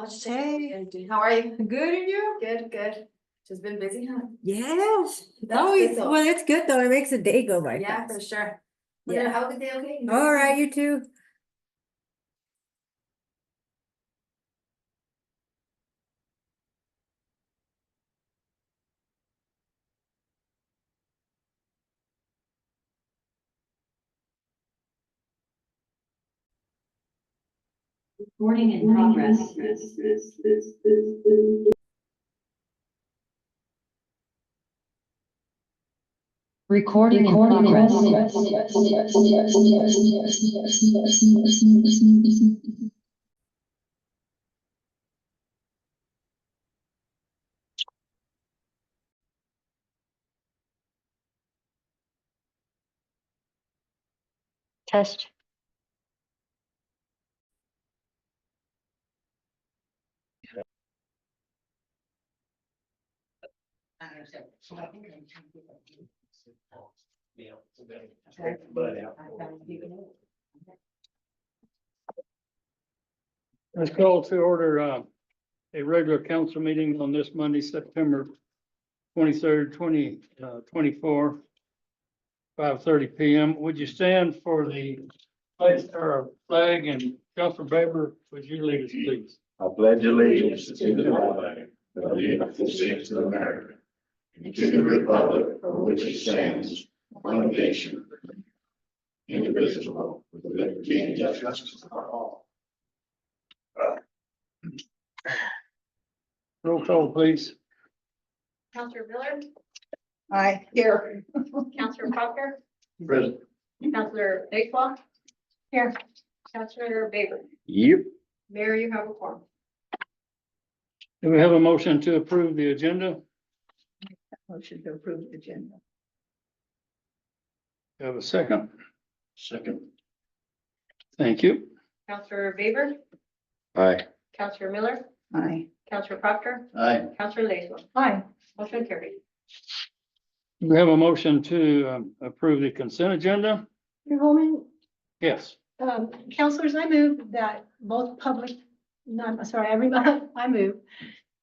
Hey, how are you? Good, and you? Good, good. Just been busy, huh? Yes. That's Always, good though. well, that's good though. It makes the day go by Yeah, fast. for sure. We're Yeah. gonna have a good day, okay? All right, you too. Recording in progress. Recording in progress. Test. Let's call to order a regular council meeting on this Monday, September 23rd, 2024, 5:30 p.m. Would you stand for the flag, and Councilor Baber, would you lead us, please? I pledge allegiance to the flag of the United States of America and to the republic for which it stands, one nation, indivisible, with liberty and justice for all. Roll call, please. Counselor Miller, Hi, here. Counselor Proctor, President. Counselor Bakewell. Here. Counselor Baber, Yep. Mayor, you have a form. Do we have a motion to approve the agenda? Motion to approve the agenda. Have a second? Second. Thank you. Counselor Baber, Aye. Counselor Miller, Aye. Counselor Proctor, Aye. Counselor Laceworth. Hi. Motion carried. Do we have a motion to approve the consent agenda? Your Holman, Yes. counselors, I move that both public, no, I'm sorry, I move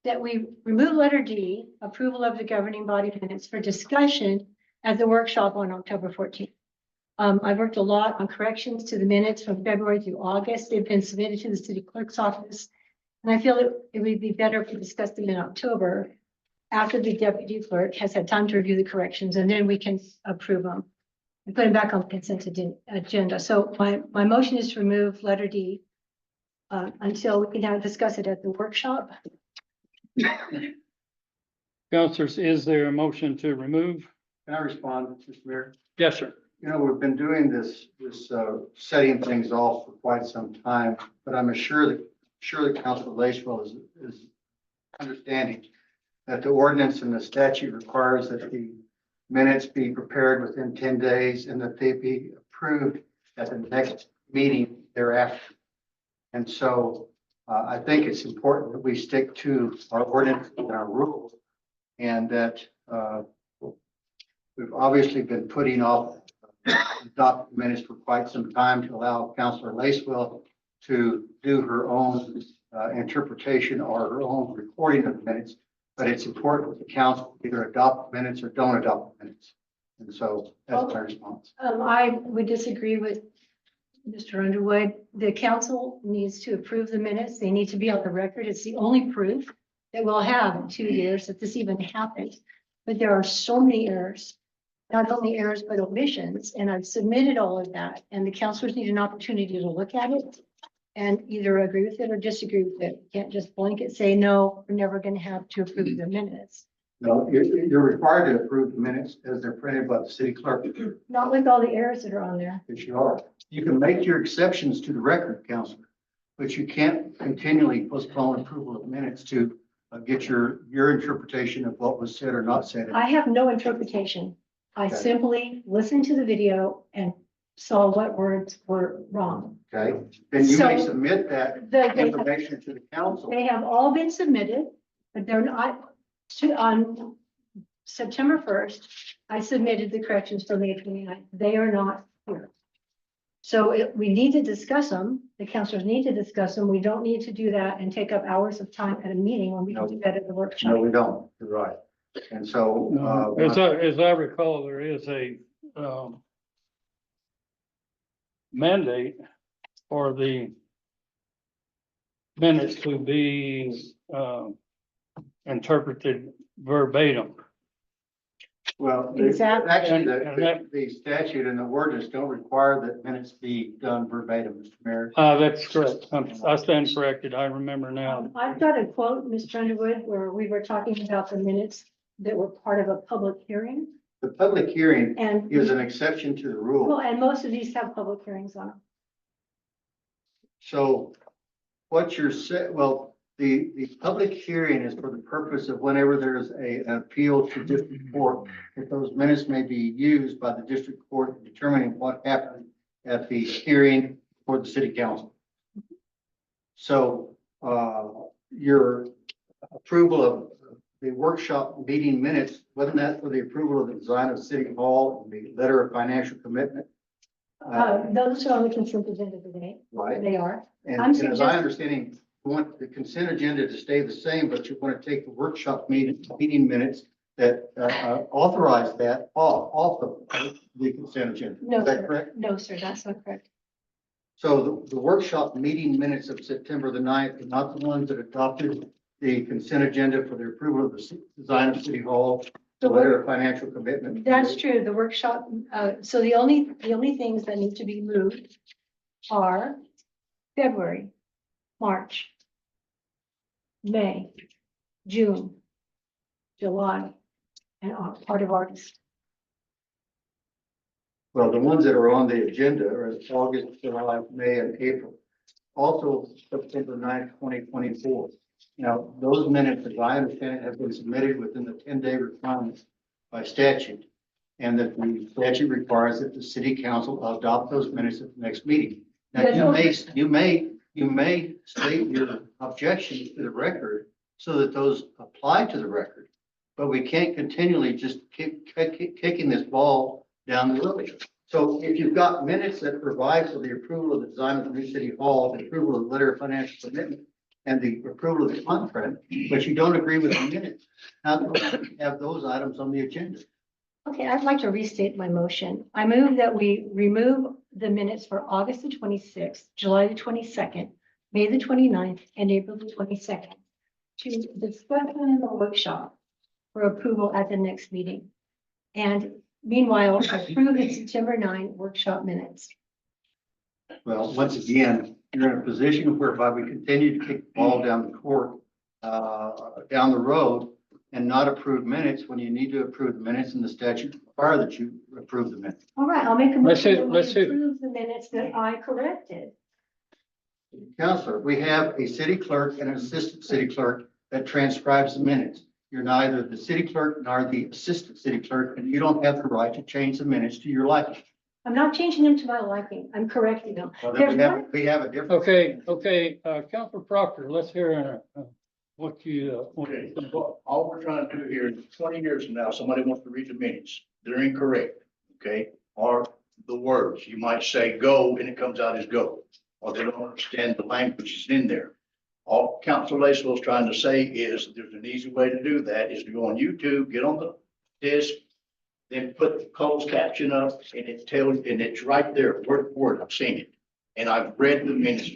that we remove letter D, approval of the governing body minutes for discussion at the workshop on October 14th. I've worked a lot on corrections to the minutes from February through August. They've been submitted to the city clerk's office. And I feel that it would be better if we discuss them in October after the deputy clerk has had time to review the corrections, and then we can approve them and put them back on the consent agenda. So my motion is to remove letter D until we can now discuss it at the workshop. Councilors, is there a motion to remove? Can I respond, Mr. Mayor? Yes, sir. You know, we've been doing this setting things off for quite some time, but I'm sure that Councilor Lacewell is understanding that the ordinance and the statute requires that the minutes be prepared within 10 days and that they be approved at the next meeting thereafter. And so I think it's important that we stick to our ordinance and our rules, and that we've obviously been putting off adopting minutes for quite some time to allow Councilor Lacewell to do her own interpretation or her own recording of the minutes. But it's important that the council either adopt minutes or don't adopt minutes. And so that's my response. I would disagree with Mr. Underwood. The council needs to approve the minutes. They need to be on the record. It's the only proof that we'll have in 2 years that this even happened. But there are so many errors, not only errors, but omissions. And I've submitted all of that, and the councilors need an opportunity to look at it and either agree with it or disagree with it. You can't just blanket say, no, we're never going to have to approve the minutes. No, you're required to approve the minutes as they're printed by the city clerk. Not with all the errors that are on there. Yes, you are. You can make your exceptions to the record, Councilor, but you can't continually postpone approval of minutes to get your interpretation of what was said or not said. I have no interpretation. I Okay. simply listened to the video and saw what words were wrong. Okay, then you may So, submit that They information to the council. have all been submitted, but they're not, on September 1st, I submitted the corrections for May 29th. They are not here. So we need to discuss them, the counselors need to discuss them, we don't need to do that and take up hours of time at a meeting when we can do that at the No, workshop. we don't. You're right. And so, As I recall, there is a, mandate for the minutes to be, interpreted verbatim. well, Exactly. actually, And that- the statute and the ordinance don't require that minutes be done verbatim, Mr. Mayor. That's correct. I stand corrected. I remember now. I've got a quote, Mr. Underwood, where we were talking about the minutes that were part of a public hearing The public hearing and. is an exception to the rule. Well, and most of these have public hearings on them. So what you're saying, well, the public hearing is for the purpose of whenever there's an appeal to district court, that those minutes may be used by the district court in determining what happened at the hearing for the city council. So, your approval of the workshop meeting minutes, wasn't that for the approval of the design of City Hall and the letter of financial commitment? Those are on the consent agenda today. Right. They are. And I'm as I suggesting- understanding, you want the consent agenda to stay the same, but you want to take the workshop meeting minutes that authorize that off of the consent agenda. No, Is that sir. correct? No, sir, that's not correct. So the workshop meeting minutes of September the 9th are not the ones that adopted the consent agenda for the approval of the design of City Hall, the letter of financial commitment. That's true, the workshop, so the only things that need to be moved are February, March, May, June, July, and part of August. Well, the ones that are on the agenda are August, July, May, and April. Also September 9th, 2024. Now, those minutes, as I understand it, have been submitted within the 10-day requirements by statute. And that the statute requires that the city council adopt those minutes at the next meeting. Now, you may state your objections to the record so that those apply to the record. But we can't continually just keep kicking this ball down the road. So if you've got minutes that provide for the approval of the design of the new city hall, the approval of the letter of financial commitment, and the approval of the contract, but you don't agree with the minutes, how do we have those items on the agenda? Okay, I'd like to restate my motion. I move that we remove the minutes for August the 26th, July the 22nd, May the 29th, and April the 22nd to discuss in the workshop for approval at the next meeting. And meanwhile, approve the September 9 workshop minutes. Well, once again, you're in a position whereby we continue to kick the ball down the court, down the road, and not approve minutes when you need to approve the minutes and the statute require that you approve the minutes. All right, I'll make a Let's motion see- that we let's see. approve the minutes that I corrected. Counselor, we have a city clerk and an assistant city clerk that transcribes the minutes. You're neither the city clerk nor the assistant city clerk, and you don't have the right to change the minutes to your liking. I'm not changing them to my liking. I'm correcting them. Well, then we have a different. Okay, Counselor Proctor, let's hear, what you, Okay, well, all we're trying to do here is 20 years from now, somebody wants to read the minutes, they're incorrect, okay? Or the words, you might say go and it comes out as go, or they don't understand the language is in there. All Council Lacewell is trying to say is there's an easy way to do that, is to go on YouTube, get on the disc, then put the closed caption up and it tells, and it's right there, word for word, I've seen it. And I've read the minutes.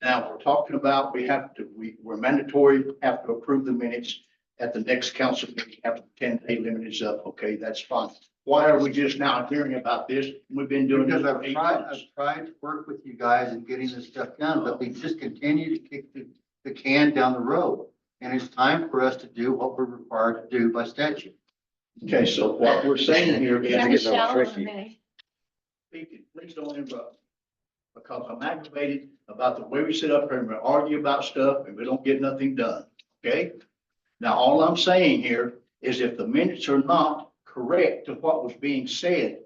Now, we're talking about, we're mandatory, have to approve the minutes at the next council meeting after the 10-day limit is up. Okay, that's fine. Why are we just now hearing about this? We've been doing this Because for I've 8 tried, months. I've tried to work with you guys in getting this stuff done, but we just continue to kick the can down the road. And it's time for us to do what we're required to do by statute. Okay, so what we're saying here is, And shall or may. please don't interrupt. Because I'm aggravated about the way we sit up here and we argue about stuff and we don't get nothing done, okay? Now, all I'm saying here is if the minutes are not correct to what was being said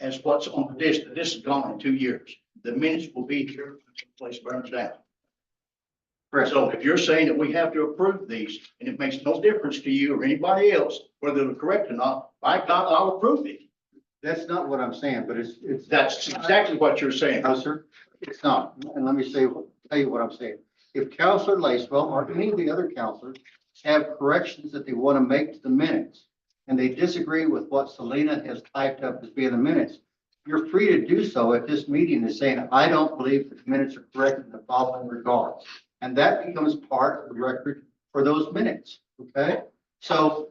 as what's on this is gone in 2 years. The minutes will be here until the place burns down. Correct. So if you're saying that we have to approve these and it makes no difference to you or anybody else, whether they're correct or not, by God, I'll approve it. That's not what I'm saying, but it's. That's exactly what you're saying. No, sir, it's not. And let me tell you what I'm saying. If Counselor Lacewell or any of the other counselors have corrections that they want to make to the minutes, and they disagree with what Selena has typed up as being the minutes, you're free to do so at this meeting and saying, I don't believe the minutes are correct in the following regards. And that becomes part of the record for those minutes, okay? So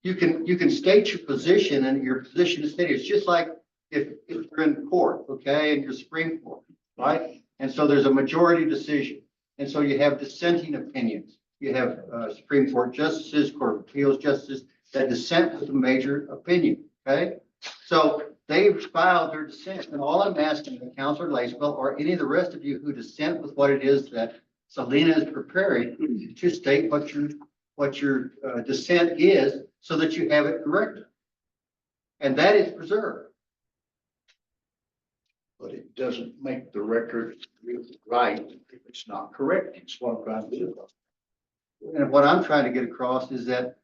you can state your position, and your position is stated. It's just like if you're in court, okay, and you're Supreme Court, right? And so there's a majority decision. And so you have dissenting opinions. You have Supreme Court justices, Court of Appeals justices that dissent with a major opinion, okay? So they've filed their dissent, and all I'm asking the Counselor Lacewell or any of the rest of you who dissent with what it is that Selena is preparing to state what your dissent is so that you have it corrected. And that is preserved. But it doesn't make the record right if it's not correct. It's what I'm trying to do. And what I'm trying to get across is that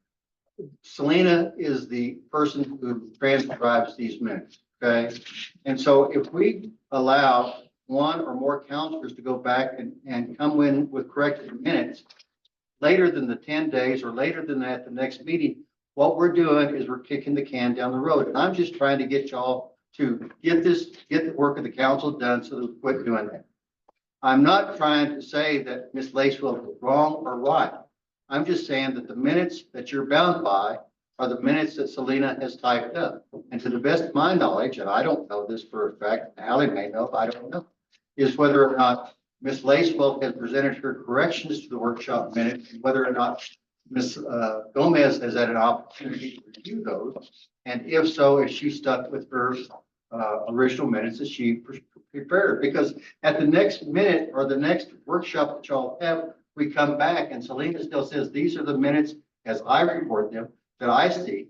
Selena is the person who transcribes these minutes, okay? And so if we allow one or more counselors to go back and come in with corrected minutes later than the 10 days or later than that, the next meeting, what we're doing is we're kicking the can down the road. And I'm just trying to get y'all to get the work of the council done so that we quit doing that. I'm not trying to say that Ms. Lacewell is wrong or right. I'm just saying that the minutes that you're bound by are the minutes that Selena has typed up. And to the best of my knowledge, and I don't know this for a fact, Ally may know, I don't know, is whether or not Ms. Lacewell has presented her corrections to the workshop minutes, and whether or not Ms. Gomez has had an opportunity to review those. And if so, if she stuck with her original minutes that she prepared. Because at the next minute or the next workshop that y'all have, we come back and Selena still says, these are the minutes as I report them that I see.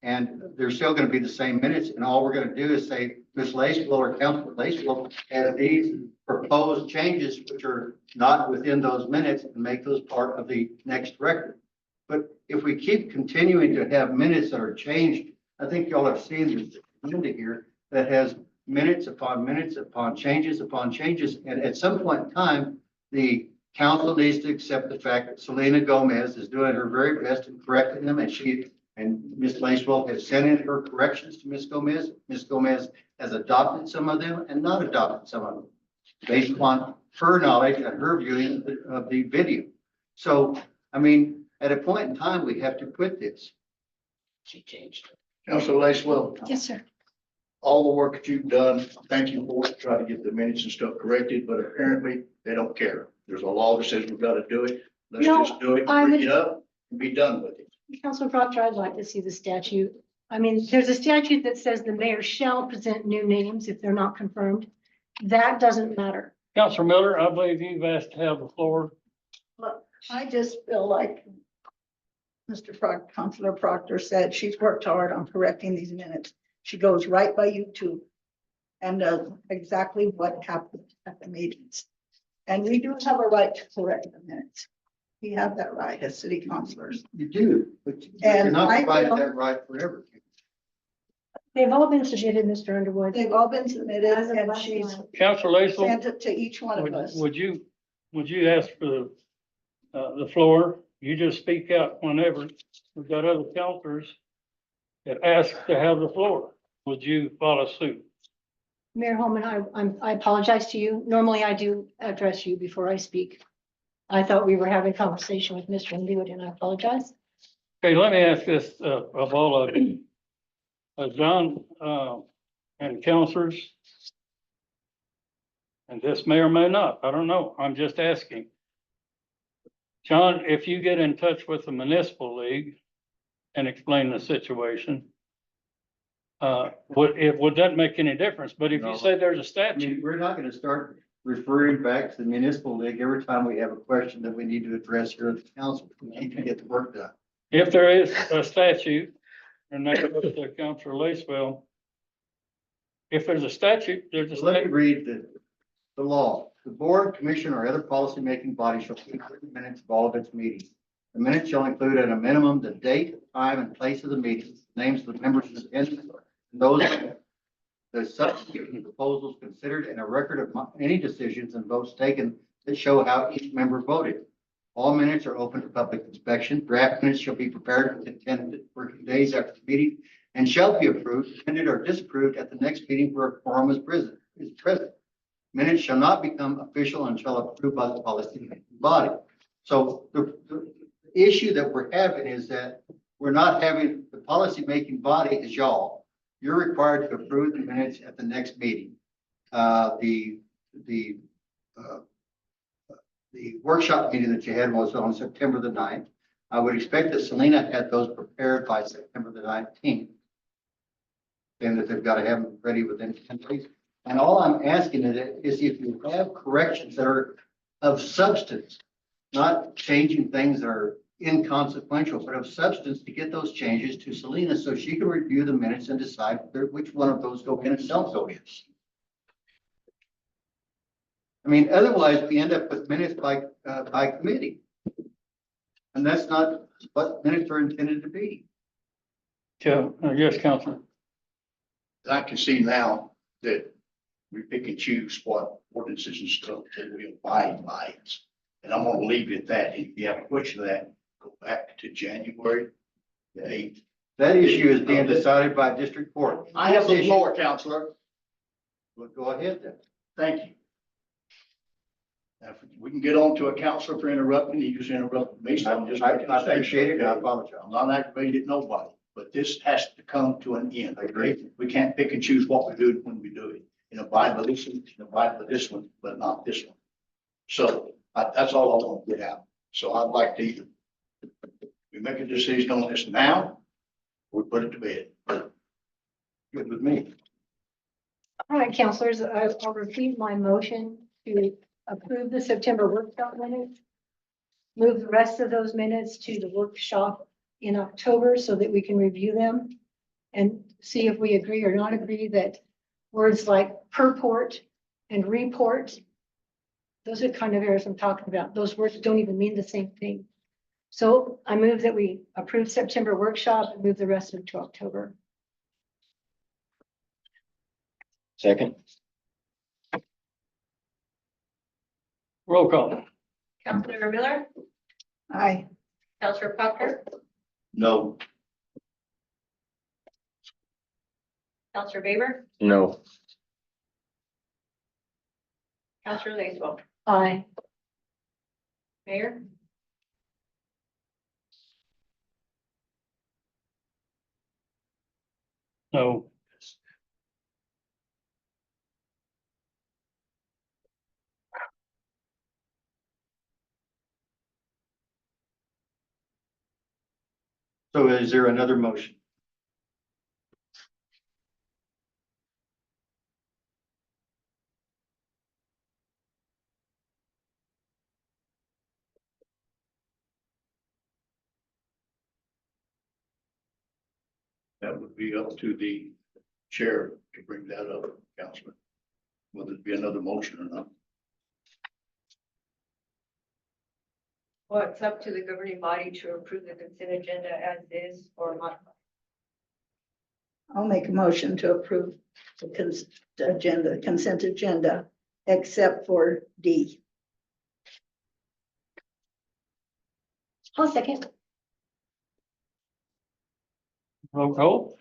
And they're still going to be the same minutes. And all we're going to do is say, Ms. Lacewell or Councilor Lacewell has these proposed changes, which are not within those minutes, and make those part of the next record. But if we keep continuing to have minutes that are changed, I think y'all have seen this agenda here that has minutes upon changes upon changes. And at some point in time, the council needs to accept the fact that Selena Gomez is doing her very best in correcting them, and Ms. Lacewell has sent in her corrections to Ms. Gomez. Ms. Gomez has adopted some of them and not adopted some of them based upon her knowledge and her viewing of the video. So, I mean, at a point in time, we have to quit this. She changed. Councilor Lacewell, Yes, sir. all the work that you've done, thank you for it, try to get the minutes and stuff corrected, but apparently they don't care. There's a law that says we've got to do it. Let's No, just do it, I bring would- it up, and be done with it. Councilor Proctor, I'd like to see the statute. I mean, there's a statute that says the mayor shall present new names if they're not confirmed. That doesn't matter. Counselor Miller, I believe you've asked to have the floor. Look, I just feel like Counselor Proctor said, she's worked hard on correcting these minutes. She goes right by YouTube and does exactly what happened at the meetings. And we do have a right to correct the minutes. We have that right as city councilors. You do, but you're And not I provided feel- that right forever. They've all been submitted, Mr. Underwood. They've all been submitted As of and last she's night. Counselor Lacewell, sent it to each one of us. would you ask for the floor? You just speak out whenever. We've got other counselors that ask to have the floor. Would you follow suit? Mayor Holman, I apologize to you. Normally I do address you before I speak. I thought we were having a conversation with Mr. Underwood and I apologize. Okay, let me ask this of all of you. John and counselors, and this may or may not, I don't know, I'm just asking. John, if you get in touch with the municipal league and explain the situation, would that make any difference? But if No. you say there's a I mean, statute, we're not going to start referring back to the municipal league every time we have a question that we need to address here at the council. We need to get the work done. if there is a statute, and that goes to Counselor Lacewell, if there's a statute, there's a So let me statute. read the law. The board, commission, or other policymaking body shall keep written minutes of all of its meetings. The minutes shall include at a minimum the date, time, and place of the meeting, names of the members and Those, the substitute proposals considered and a record of any decisions and votes taken that show how each member voted. All minutes are open to public inspection. Draft minutes shall be prepared within 10 working days after the meeting and shall be approved, appended, or disapproved at the next meeting where a quorum is present. Minutes shall not become official until approved by the policy body. So the issue that we're having is that we're not having, the policy-making body is y'all. You're required to approve the minutes at the next meeting. The workshop meeting that you had was on September the 9th. I would expect that Selena had those prepared by September the 19th. And that they've got to have them ready within 10 days. And all I'm asking is if you have corrections that are of substance, not changing things that are inconsequential, but of substance, to get those changes to Selena so she can review the minutes and decide which one of those go in and don't go in. I mean, otherwise we end up with minutes by committee. And that's not what minutes are intended to be. Yes, Councilman. I can see now that we pick and choose what ordinances and stuff that we abide by. And I'm gonna leave it at that. If you have a question of that, go back to January the 8th. That issue is being decided by district court. I have the floor, Counselor. Well, go ahead then. Thank you. Now, if we can get on to a counselor for interrupting, you just interrupted me, so I'm just. I making a statement, appreciate it, and I okay? apologize. I'm not aggravated at nobody, but this has to come to an end. I agree. Okay? We can't pick and choose what we do when we do it. And abide by this one, and abide by this one, but not this one. So that's all I want to get out. So I'd like to either we make a decision on this now, or we put it to bed. Good with me. All right, counselors, I'll repeat my motion to approve the September workshop minutes. Move the rest of those minutes to the workshop in October so that we can review them and see if we agree or not agree that words like purport and report, those are kind of areas I'm talking about. Those words don't even mean the same thing. So I move that we approve September workshop and move the rest of it to October. Second. Roll call. Counselor Miller, Aye. Counselor Proctor, No. Counselor Weber, No. Counselor Lacewell, Aye. Mayor, No. So is there another motion? That would be up to the chair to bring that up, Councilman. Whether it be another motion or not. well, it's up to the governing body to approve the consent agenda as is or modify. I'll make a motion to approve the consent agenda, except for D. I'll second. Roll call.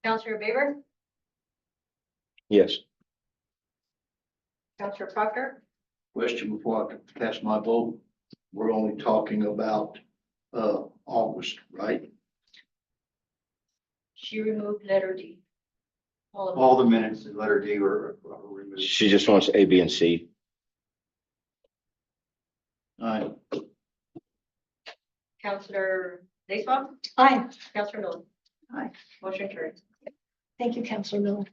Counselor Weber, Yes. Counselor Proctor, Question before I cast my vote. We're only talking about August, right? she removed letter D. All of them. All the minutes in letter D were removed. She just wants A, B, and C. All right. Counselor Lacewell, Aye. Counselor Miller. Aye. Motion carried. Thank you, Counselor Miller.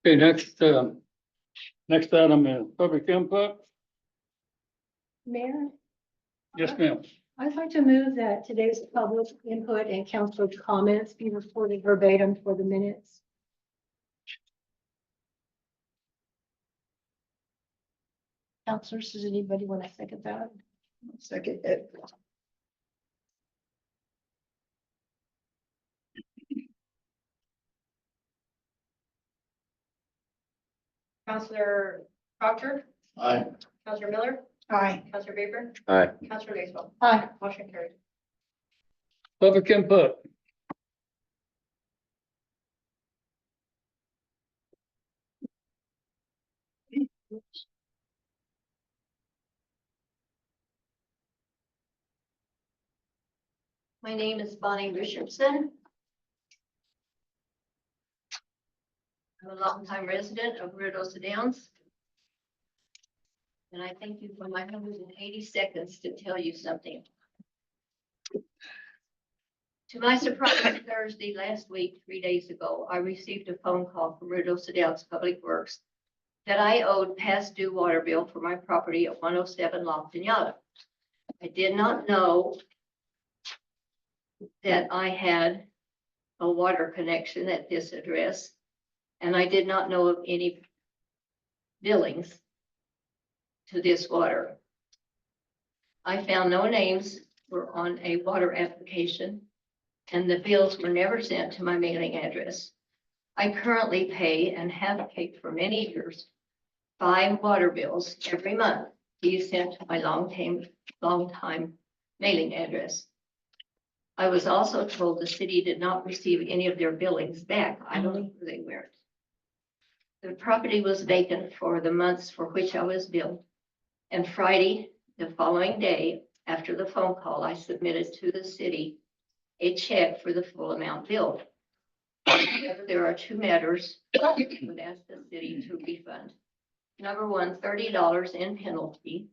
Okay, next item is public input. Mayor, Yes, ma'am. I'd like to move that today's public input and council comments be reported verbatim for the minutes. Councilors, does anybody want to second that? Second, it. Counselor Proctor, Aye. Counselor Miller, Aye. Counselor Vapor, Aye. Counselor Lacewell. Aye. Motion carried. Public input. My name is Bonnie Richardson. I'm a longtime resident of Ruidoso Downs. And I thank you for my 180 seconds to tell you something. To my surprise, Thursday last week, 3 days ago, I received a phone call from Ruidoso Downs Public Works that I owed past due water bill for my property at 107 La Piñata. I did not know that I had a water connection at this address, and I did not know of any billings to this water. I found no names were on a water application, and the bills were never sent to my mailing address. I currently pay and have paid for many years 5 water bills every month. These sent to my long time mailing address. I was also told the city did not receive any of their billings back. I don't know who they were. The property was vacant for the months for which I was billed. And Friday, the following day, after the phone call, I submitted to the city a check for the full amount billed. However, there are 2 matters I would ask the city to refund. Number one, $30 in penalty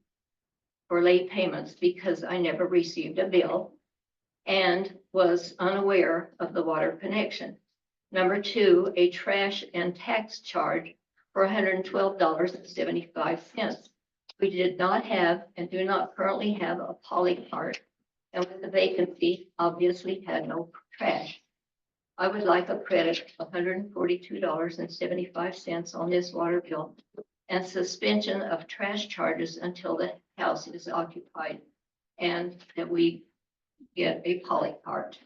for late payments because I never received a bill and was unaware of the water connection. Number 2, a trash and tax charge for $112.75. We did not have and do not currently have a poly card, and with the vacancy, obviously had no trash. I would like a credit of $142.75 on this water bill and suspension of trash charges until the house is occupied and that we get a poly card.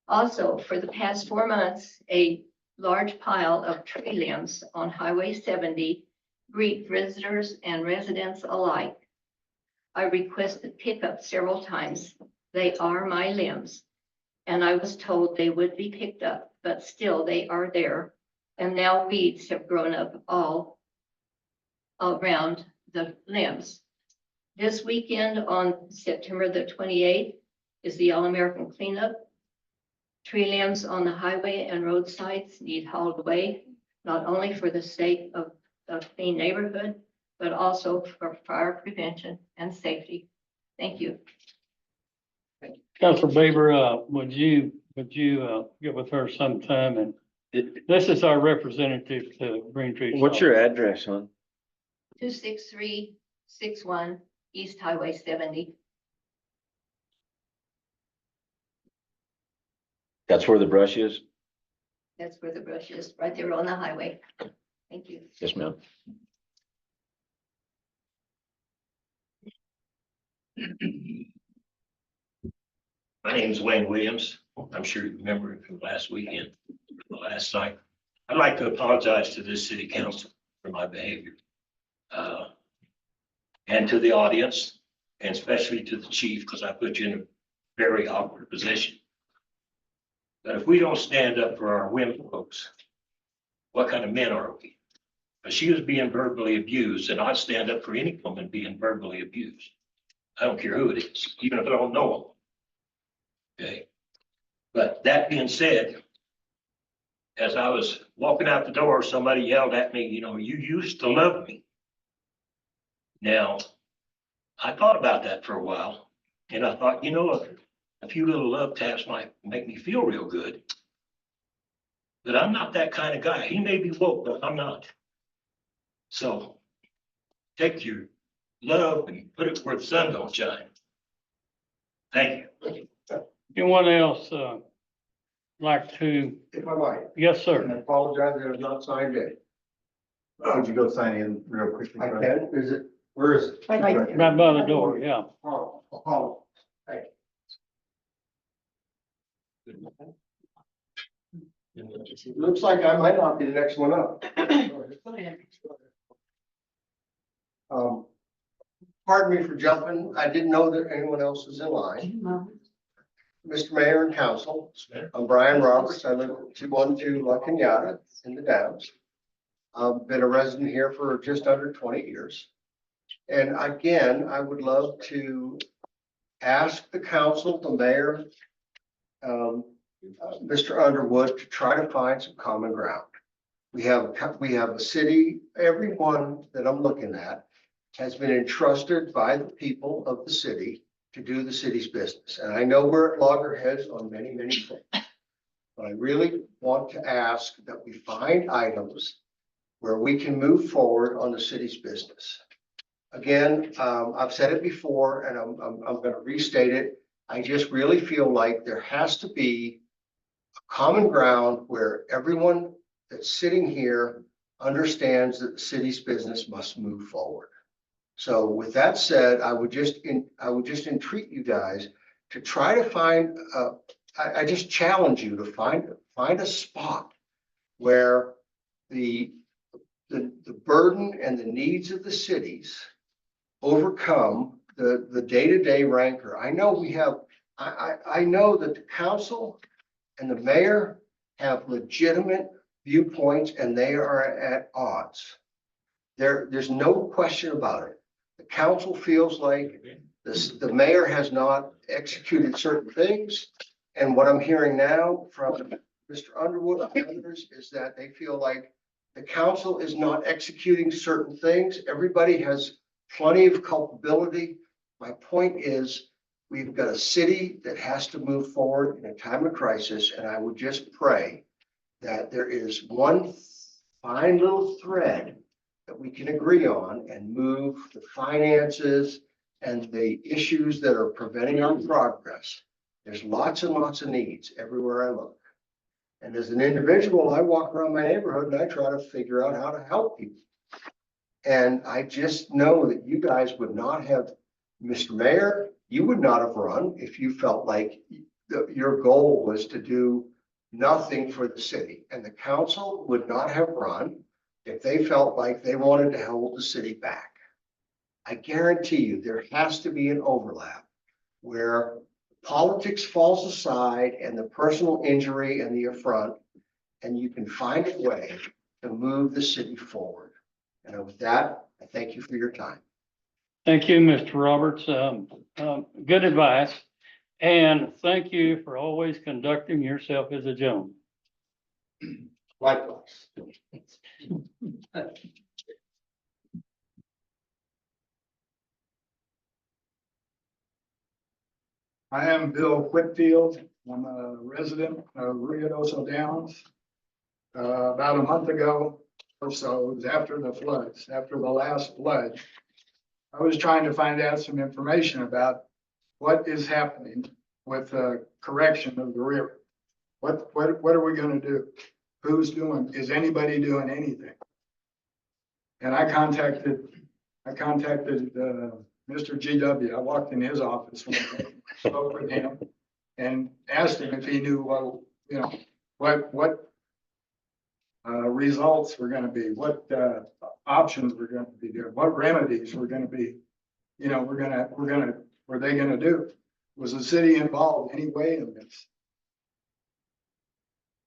Also, for the past 4 months, a large pile of tree limbs on Highway 70 greet visitors and residents alike. I requested pickup several times. They are my limbs, and I was told they would be picked up, but still they are there. And now weeds have grown up all around the limbs. This weekend on September the 28th is the All-American Cleanup. Tree limbs on the highway and roadsides need hauled away, not only for the sake of a clean neighborhood, but also for fire prevention and safety. Thank you. Councilor Baber, would you get with her sometime? And this is our representative to Green Tree. What's your address, hon? 26361 East Highway 70. That's where the brush is? That's where the brush is, right there on the highway. Thank you. Yes, ma'am. My name is Wayne Williams. I'm sure you remember it from last weekend, last night. I'd like to apologize to this city council for my behavior. And to the audience, and especially to the chief, because I put you in a very awkward position. But if we don't stand up for our women folks, what kind of men are we? But she was being verbally abused, and I'd stand up for any woman being verbally abused. I don't care who it is, even if I don't know them. Okay. But that being said, as I was walking out the door, somebody yelled at me, you know, you used to love me. Now, I thought about that for a while, and I thought, you know, a few little love taps might make me feel real good. But I'm not that kind of guy. He may be woke, but I'm not. So take your love and put it where the sun don't shine. Thank you. Anyone else, like to, If I might, yes, and I sir. apologize that I've not signed in. Would you go sign in real quickly? I can, is it, where is it? Right there. Right by the door, yeah. Oh, thank you. Looks like I might not be the next one up. Pardon me for jumping. I didn't know that anyone else was in line. Mr. Mayor and Council, I'm Brian Roberts. I live at 212 La Cañada in the Downs. I've been a resident here for just under 20 years. And again, I would love to ask the council, the mayor, Mr. Underwood, to try to find some common ground. We have a city, everyone that I'm looking at has been entrusted by the people of the city to do the city's business. And I know we're at loggerheads on many, many things. But I really want to ask that we find items where we can move forward on the city's business. Again, I've said it before and I'm going to restate it. I just really feel like there has to be a common ground where everyone that's sitting here understands that the city's business must move forward. So with that said, I would just entreat you guys to try to find, I just challenge you to find a spot where the burden and the needs of the cities overcome the day-to-day rancor. I know I know that the council and the mayor have legitimate viewpoints and they are at odds. There's no question about it. The council feels like the mayor has not executed certain things. And what I'm hearing now from Mr. Underwood and others is that they feel like the council is not executing certain things. Everybody has plenty of culpability. My point is, we've got a city that has to move forward in a time of crisis. And I would just pray that there is one fine little thread that we can agree on and move the finances and the issues that are preventing our progress. There's lots and lots of needs everywhere I look. And as an individual, I walk around my neighborhood and I try to figure out how to help people. And I just know that you guys would not have, Mr. Mayor, you would not have run if you felt like your goal was to do nothing for the city. And the council would not have run if they felt like they wanted to hold the city back. I guarantee you there has to be an overlap where politics falls aside and the personal injury and the affront, and you can find a way to move the city forward. And with that, I thank you for your time. Thank you, Mr. Roberts. Good advice. And thank you for always conducting yourself as a gentleman. Likewise. I am Bill Whitfield. I'm a resident of Ruidoso Downs. About a month ago or so, it was after the floods, after the last flood, I was trying to find out some information about what is happening with the correction of the river. What are we going to do? Who's doing? Is anybody doing anything? And I contacted Mr. GW. I walked in his office when I spoke with him and asked him if he knew what results were going to be, what options were going to be there, what remedies were going to be, were they going to do? Was the city involved anyway in this?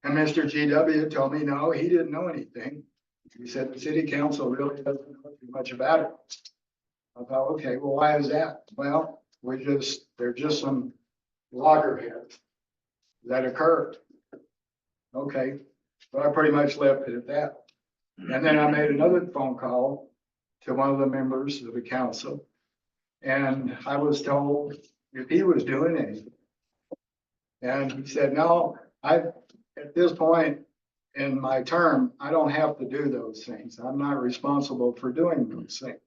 And Mr. GW told me, no, he didn't know anything. He said the city council really doesn't know too much about it. I thought, okay, well, why is that? Well, there's just some loggerheads that occurred. Okay, so I pretty much left it at that. And then I made another phone call to one of the members of the council. And I was told if he was doing anything. And he said, no, at this point in my term, I don't have to do those things. I'm not responsible for doing those things.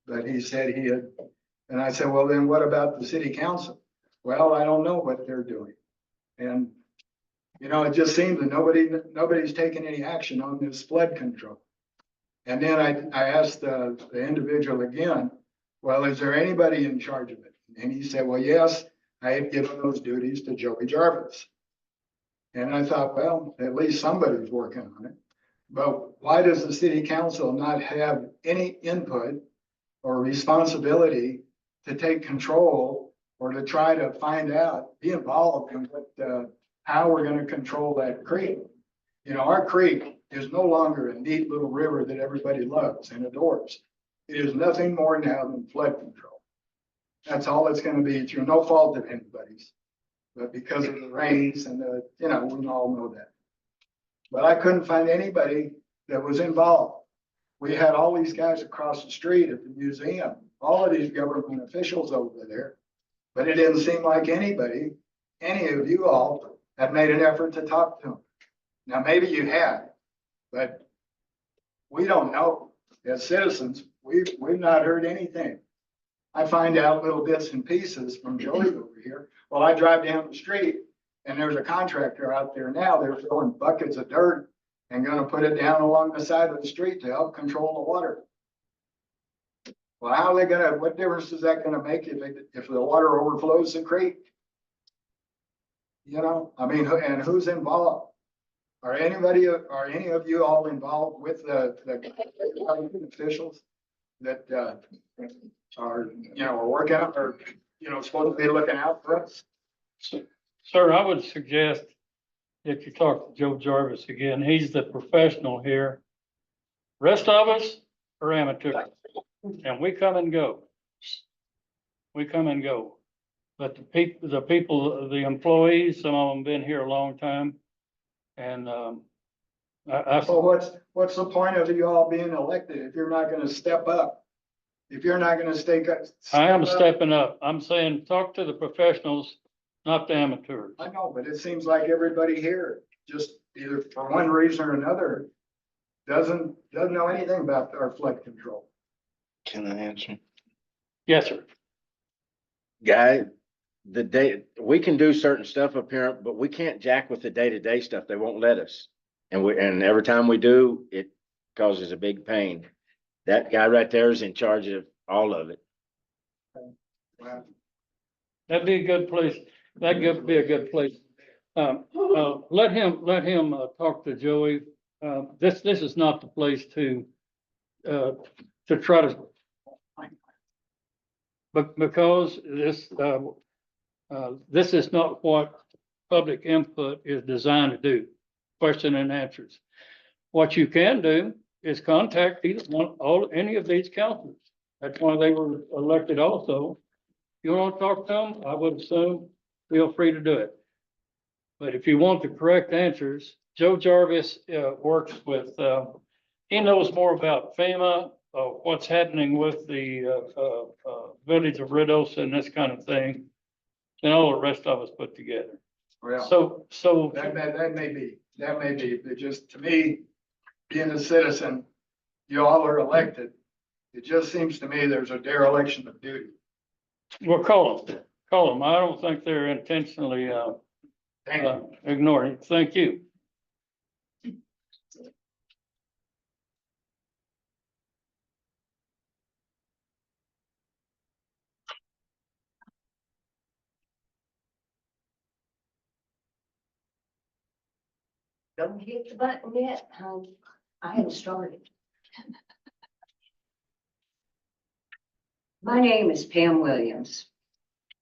But he said he had And I said, well, then what about the city council? Well, I don't know what they're doing. And, you know, it just seems that nobody's taking any action on this flood control. And then I asked the individual again, well, is there anybody in charge of it? And he said, well, yes, I have given those duties to Joey Jarvis. And I thought, well, at least somebody's working on it. But why does the city council not have any input or responsibility to take control or to try to find out, be involved in what, how we're gonna control that creek? You know, our creek is no longer a neat little river that everybody loves and adores. It is nothing more now than flood control. That's all it's gonna be through no fault of anybody's. But because of the rains and the, you know, we all know that. But I couldn't find anybody that was involved. We had all these guys across the street at the museum, all of these government officials over there. But it didn't seem like anybody, any of you all, had made an effort to talk to them. Now, maybe you had, but we don't know. As citizens, we've not heard anything. I find out little bits and pieces from Joey over here. Well, I drive down the street and there's a contractor out there now. They're filling buckets of dirt and gonna put it down along the side of the street to help control the water. Well, how are they gonna, what difference is that gonna make if the water overflows the creek? You know, I mean, and who's involved? Are any of you all involved with the government officials that, are, you know, are working out or, you know, supposed to be looking out for us? Sir, I would suggest if you talk to Joe Jarvis again, he's the professional here. Rest of us are amateurs and we come and go. We come and go. But the employees, some of them been here a long time. And, So what's the point of you all being elected if you're not gonna step up? If you're not gonna I am up? stepping up. I'm saying, talk to the professionals, not the amateurs. I know, but it seems like everybody here, just either for one reason or another, doesn't know anything about our flood control. Can I answer? Yes, sir. Guy, we can do certain stuff up here, but we can't jack with the day-to-day stuff. They won't let us. And every time we do, it causes a big pain. That guy right there is in charge of all of it. Wow. That'd be a good place. That'd be a good place. Let him talk to Joey. This is not the place to try to. But because this is not what public input is designed to do, question and answers. What you can do is contact any of these councilors. That's why they were elected also. If you want to talk to them, I would assume, feel free to do it. But if you want the correct answers, Joe Jarvis works with, he knows more about FEMA, what's happening with the village of Ruidoso and this kind of thing than all the rest of us put together. Well, So that may be, but just to me, being a citizen, you all are elected. It just seems to me there's a dereliction of duty. we'll call them. I don't think they're intentionally ignoring it. Thank you. Don't hit the button yet, honey. I haven't started. My name is Pam Williams.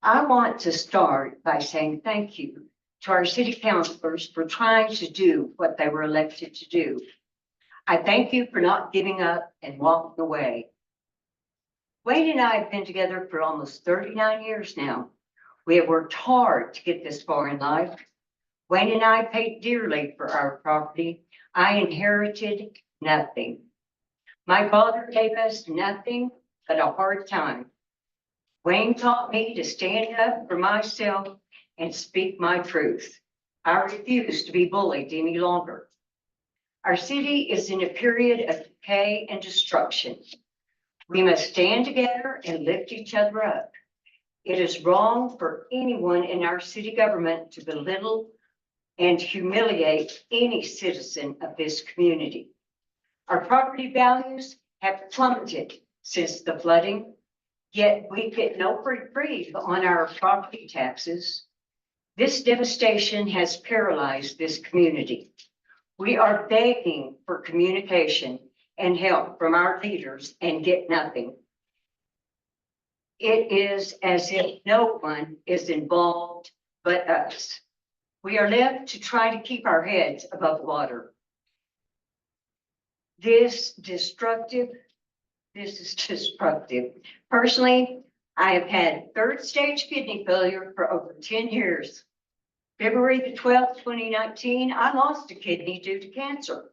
I want to start by saying thank you to our city councilors for trying to do what they were elected to do. I thank you for not giving up and walking away. Wade and I have been together for almost 39 years now. We have worked hard to get this far in life. Wayne and I paid dearly for our property. I inherited nothing. My father gave us nothing but a hard time. Wayne taught me to stand up for myself and speak my truth. I refuse to be bullied any longer. Our city is in a period of decay and destruction. We must stand together and lift each other up. It is wrong for anyone in our city government to belittle and humiliate any citizen of this community. Our property values have plummeted since the flooding, yet we get no reprieve on our property taxes. This devastation has paralyzed this community. We are begging for communication and help from our leaders and get nothing. It is as if no one is involved but us. We are left to try to keep our heads above water. This is destructive. Personally, I have had third stage kidney failure for over 10 years. February the 12th, 2019, I lost a kidney due to cancer.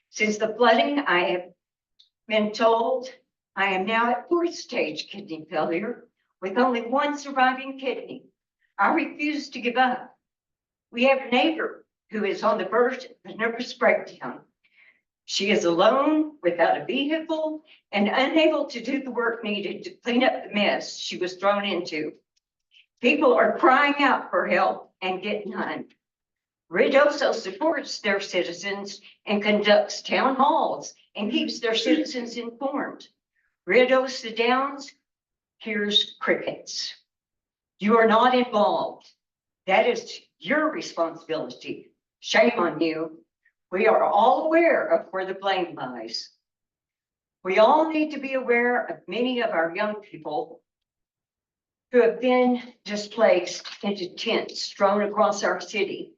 Since the flooding, I have been told I am now at fourth stage kidney failure with only one surviving kidney. I refuse to give up. We have a neighbor who is on the verge of a nervous breakdown. She is alone, without a vehicle, and unable to do the work needed to clean up the mess she was thrown into. People are crying out for help and get none. Ruidoso supports their citizens and conducts town halls and keeps their citizens informed. Ruidoso Downs hears crickets. You are not involved. That is your responsibility. Shame on you. We are all aware of where the blame lies. We all need to be aware of many of our young people who have been displaced into tents strewn across our city.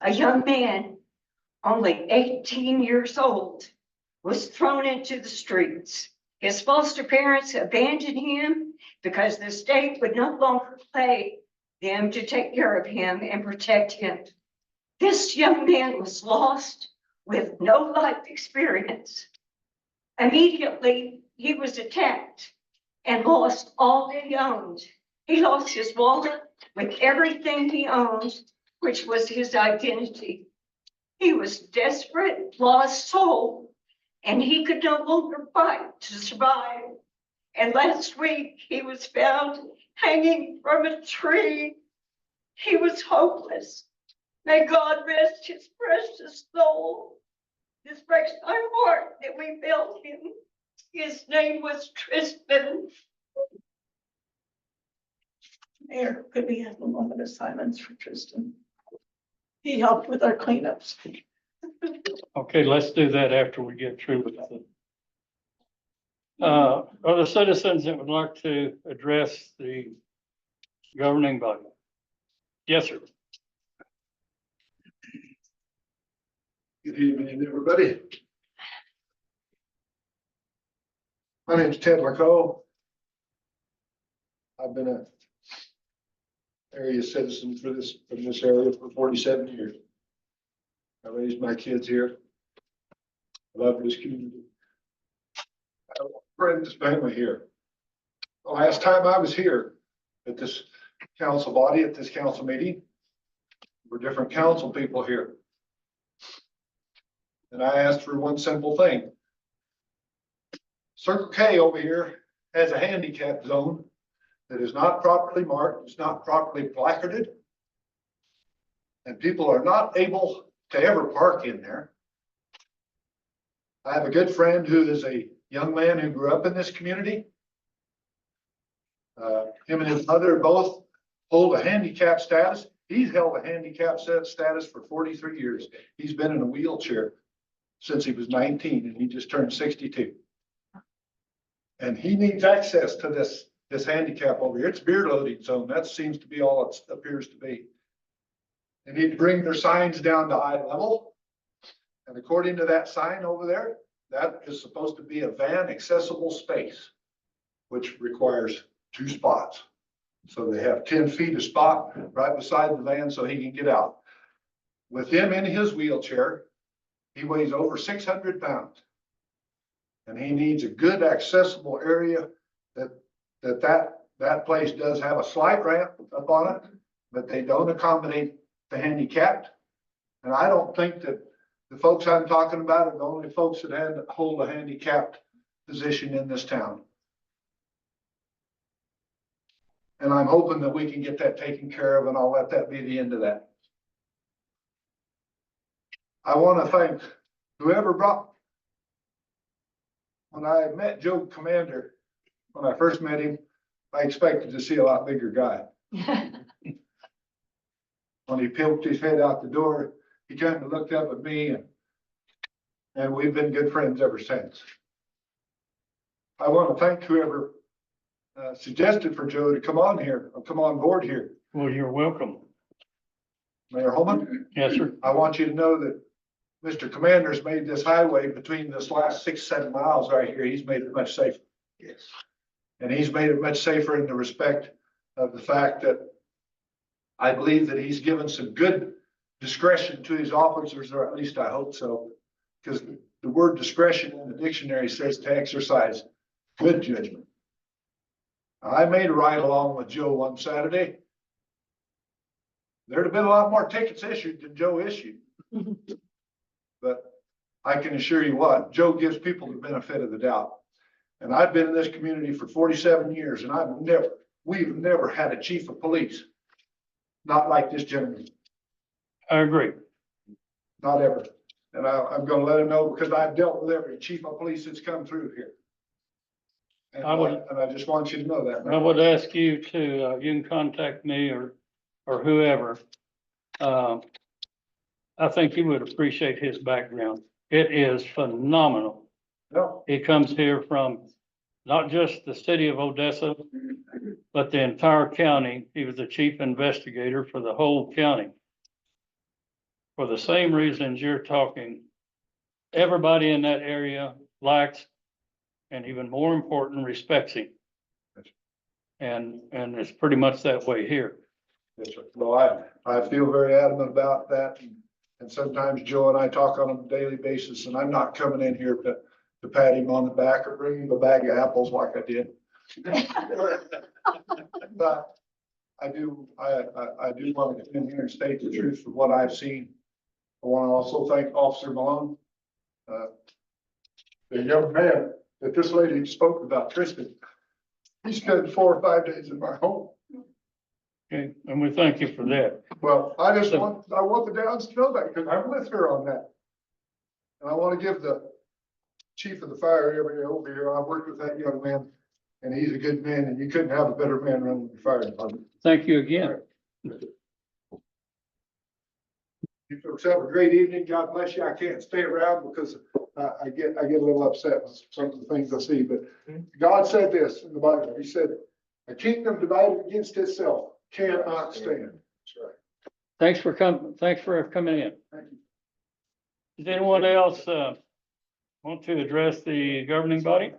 A young man, only 18 years old, was thrown into the streets. His foster parents abandoned him because the state would no longer pay them to take care of him and protect him. This young man was lost with no life experience. Immediately, he was attacked and lost all that he owned. He lost his wallet with everything he owned, which was his identity. He was desperate, lost soul, and he could no longer fight to survive. And last week, he was found hanging from a tree. He was hopeless. May God rest his precious soul. This breaks my heart that we failed him. His name was Tristan. Mayor, could we have a moment of silence for Tristan? He helped with our cleanups. Okay, let's do that after we get through with it. Other citizens that would like to address the governing body? Yes, sir. Good evening, everybody. My name is Ted Laco. I've been a area citizen from this area for 47 years. I raised my kids here. I love this community. I have friends, family here. The last time I was here at this council body, at this council meeting, there were different council people here. And I asked for one simple thing. Circle K over here has a handicap zone that is not properly marked, it's not properly placarded. And people are not able to ever park in there. I have a good friend who is a young man who grew up in this community. Him and his mother both hold a handicap status. He's held a handicap status for 43 years. He's been in a wheelchair since he was 19 and he just turned 62. And he needs access to this handicap over here. It's beer loading zone. That seems to be all it appears to be. They need to bring their signs down to eye level. And according to that sign over there, that is supposed to be a van accessible space, which requires 2 spots. So they have 10 feet of spot right beside the van so he can get out. With him in his wheelchair, he weighs over 600 pounds. And he needs a good accessible area that place does have a slight ramp up on it, but they don't accommodate the handicapped. And I don't think that the folks I'm talking about are the only folks that hold a handicapped position in this town. And I'm hoping that we can get that taken care of, and I'll let that be the end of that. I want to thank whoever brought. When I met Joe Commander, when I first met him, I expected to see a lot bigger guy. When he poked his head out the door, he kind of looked up at me, and we've been good friends ever since. I want to thank whoever suggested for Joe to come on here, or come on board here. Well, you're welcome. Mayor Holman, Yes, sir. I want you to know that Mr. Commander's made this highway between this last 6-7 miles right here, he's made it much safer. Yes. And he's made it much safer in the respect of the fact that I believe that he's given some good discretion to his officers, or at least I hope so. Because the word discretion in the dictionary says to exercise good judgment. I made a ride along with Joe one Saturday. There'd have been a lot more tickets issued than Joe issued. But I can assure you what, Joe gives people the benefit of the doubt. And I've been in this community for 47 years, and we've never had a chief of police not like this gentleman, I agree. not ever. And I'm gonna let him know, because I've dealt with every chief of police that's come through here. And I just want you to know that. I would ask you to, you can contact me or whoever. I think you would appreciate his background. It is phenomenal. No, He comes here from not just the city of Odessa, but the entire county. He was the chief investigator for the whole county. For the same reasons you're talking, everybody in that area likes, and even more important, respects him. And it's pretty much that way here. yes, sir. Well, I feel very adamant about that. And sometimes Joe and I talk on a daily basis, and I'm not coming in here to pat him on the back or bring him a bag of apples like I did. But I do want to come in here and state the truth of what I've seen. I want to also thank Officer Malone. The young man that this lady spoke about, Tristan, he spent 4 or 5 days in my home. Okay, and we thank you for that. Well, I want the Downs to know that, because I'm with her on that. And I want to give the chief of the fire area over here, I've worked with that young man, and he's a good man, and you couldn't have a better man running the fire department. Thank you again. You folks have a great evening. God bless you. I can't stay around because I get a little upset with some of the things I see, but God said this in the Bible. He said, a kingdom divided against itself cannot stand. That's right. Thanks for coming in. Thank you. Does anyone else, want to address the governing body?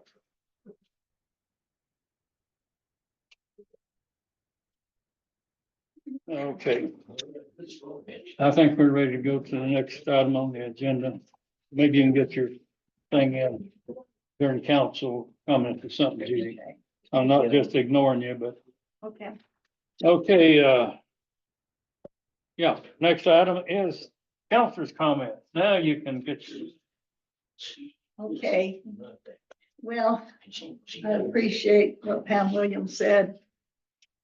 Okay, I think we're ready to go to the next item on the agenda. Maybe you can get your thing in during council comment or something, Judy. I'm not just ignoring you, but, Okay. okay, yeah, next item is councilor's comment. Now you can get your. Okay. Well, I appreciate what Pam Williams said.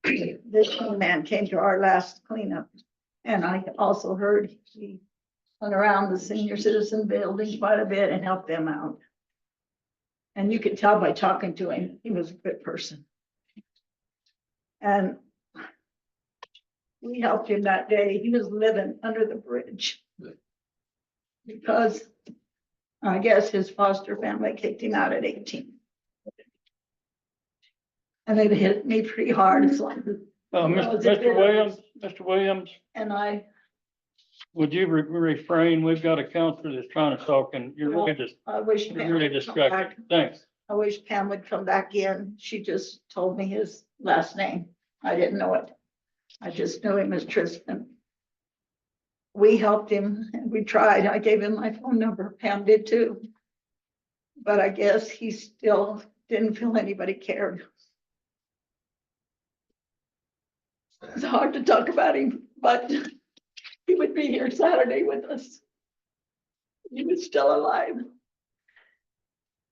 This young man came to our last cleanup, and I also heard he went around the senior citizen building quite a bit and helped them out. And you could tell by talking to him, he was a good person. And we helped him that day. He was living under the bridge. Because I guess his foster family kicked him out at 18. And they hit me pretty hard. It's like, Mr. Williams, and would you refrain? We've got a counselor that's trying to talk and you're really just, I wish you're Pam really would come back. distracted. Thanks. I wish Pam would come back in. She just told me his last name. I didn't know it. I just knew him as Tristan. We helped him and we tried. I gave him my phone number. Pam did too. But I guess he still didn't feel anybody cared. It's hard to talk about him, but he would be here Saturday with us. He was still alive.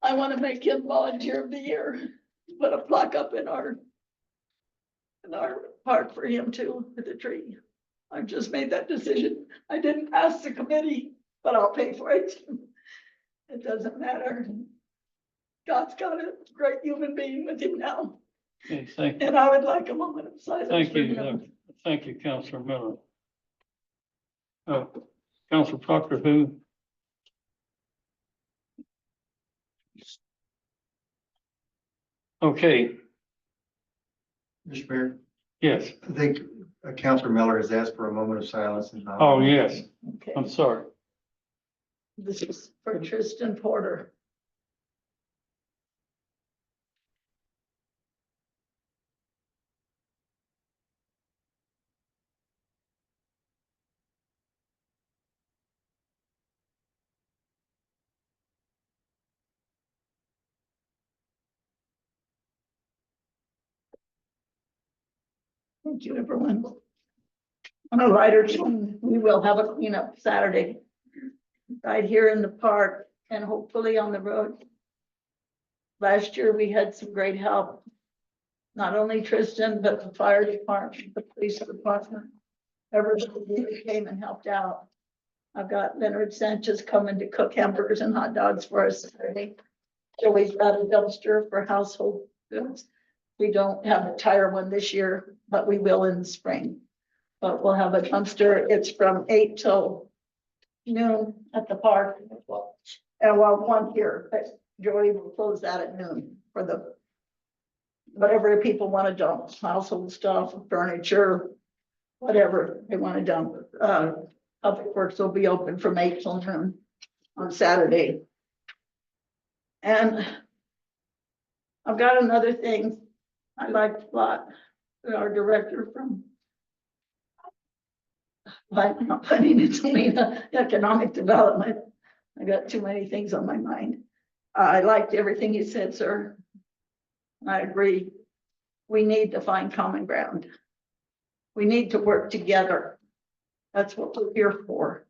I want to make him volunteer of the year, put a plaque up in our park for him too, with a tree. I've just made that decision. I didn't ask the committee, but I'll pay for it. It doesn't matter. God's got a great human being with him now, Okay, thank you. and I would like a moment of silence. Thank for you, him. thank you, Counselor Miller. Counselor Proctor, who? Okay, Mr. Mayor, yes. I think Councilor Miller has asked for a moment of silence. And Oh, yes, Okay, I'm sorry. this is for Tristan Porter. Thank you, everyone. On a lighter tone, we will have a cleanup Saturday. Right here in the park and hopefully on the road. Last year, we had some great help. Not only Tristan, but the fire department, the police department. Everybody came and helped out. I've got Leonard Sanchez coming to cook hamburgers and hot dogs for us Saturday. Joey's got a dumpster for household goods. We don't have a tire one this year, but we will in the spring. But we'll have a dumpster. It's from 8 till noon at the park. And well, one here, but Joey will close that at noon for the whatever people want to dump, household stuff, furniture, whatever they want to dump. Public Works will be open from 8 till noon on Saturday. And I've got another thing I liked a lot, our director from not putting it to economic development. I got too many things on my mind. I liked everything you said, sir. I agree. We need to find common ground. We need to work together. That's what we're here for.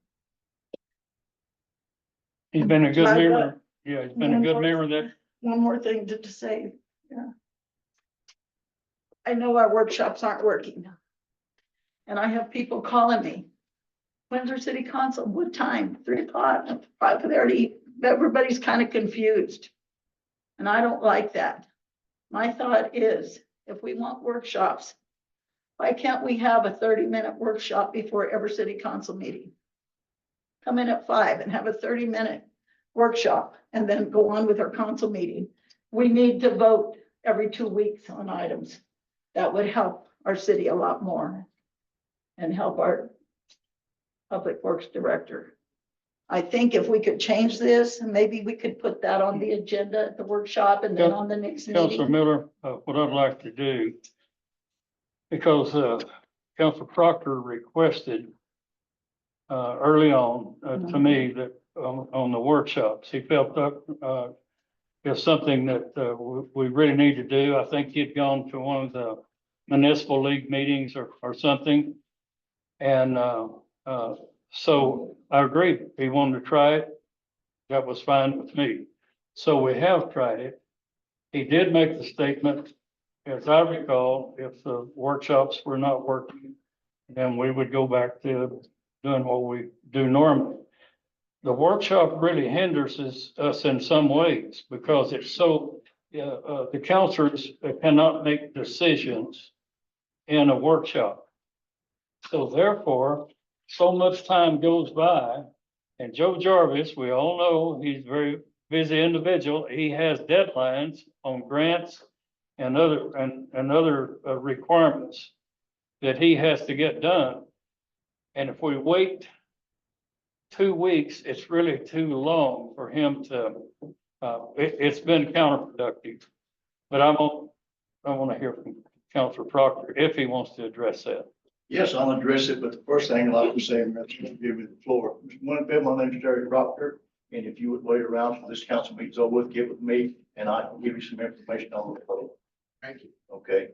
He's been a good I've got- member. Yeah, he's been a good member that, One more thing to say, yeah. I know our workshops aren't working. And I have people calling me. When's our city council? What time? 3 o'clock, 5:30. Everybody's kind of confused. And I don't like that. My thought is, if we want workshops, why can't we have a 30-minute workshop before every city council meeting? Come in at 5 and have a 30-minute workshop and then go on with our council meeting. We need to vote every 2 weeks on items. That would help our city a lot more and help our Public Works Director. I think if we could change this, maybe we could put that on the agenda at the workshop and then on the next Counselor meeting. Miller, what I'd like to do, because Counselor Proctor requested early on to me that on the workshops, he felt that is something that we really need to do. I think he'd gone to one of the municipal league meetings or something. And so I agreed. He wanted to try it. That was fine with me. So we have tried it. He did make the statement, as I recall, if the workshops were not working, then we would go back to doing what we do normally. The workshop really hinders us in some ways because it's so, the counselors cannot make decisions in a workshop. So therefore, so much time goes by, and Joe Jarvis, we all know he's a very busy individual. He has deadlines on grants and other requirements that he has to get done. And if we wait 2 weeks, it's really too long for him to, it's been counterproductive. But I want to hear from Counselor Proctor if he wants to address that. Yes, I'll address it, but the first thing I'd like to say, and that's going to give me the floor. One, my name's Terry Proctor, and if you would wait around for this council meeting's over with, get with me, and I can give you some information on the phone. Thank you. Okay?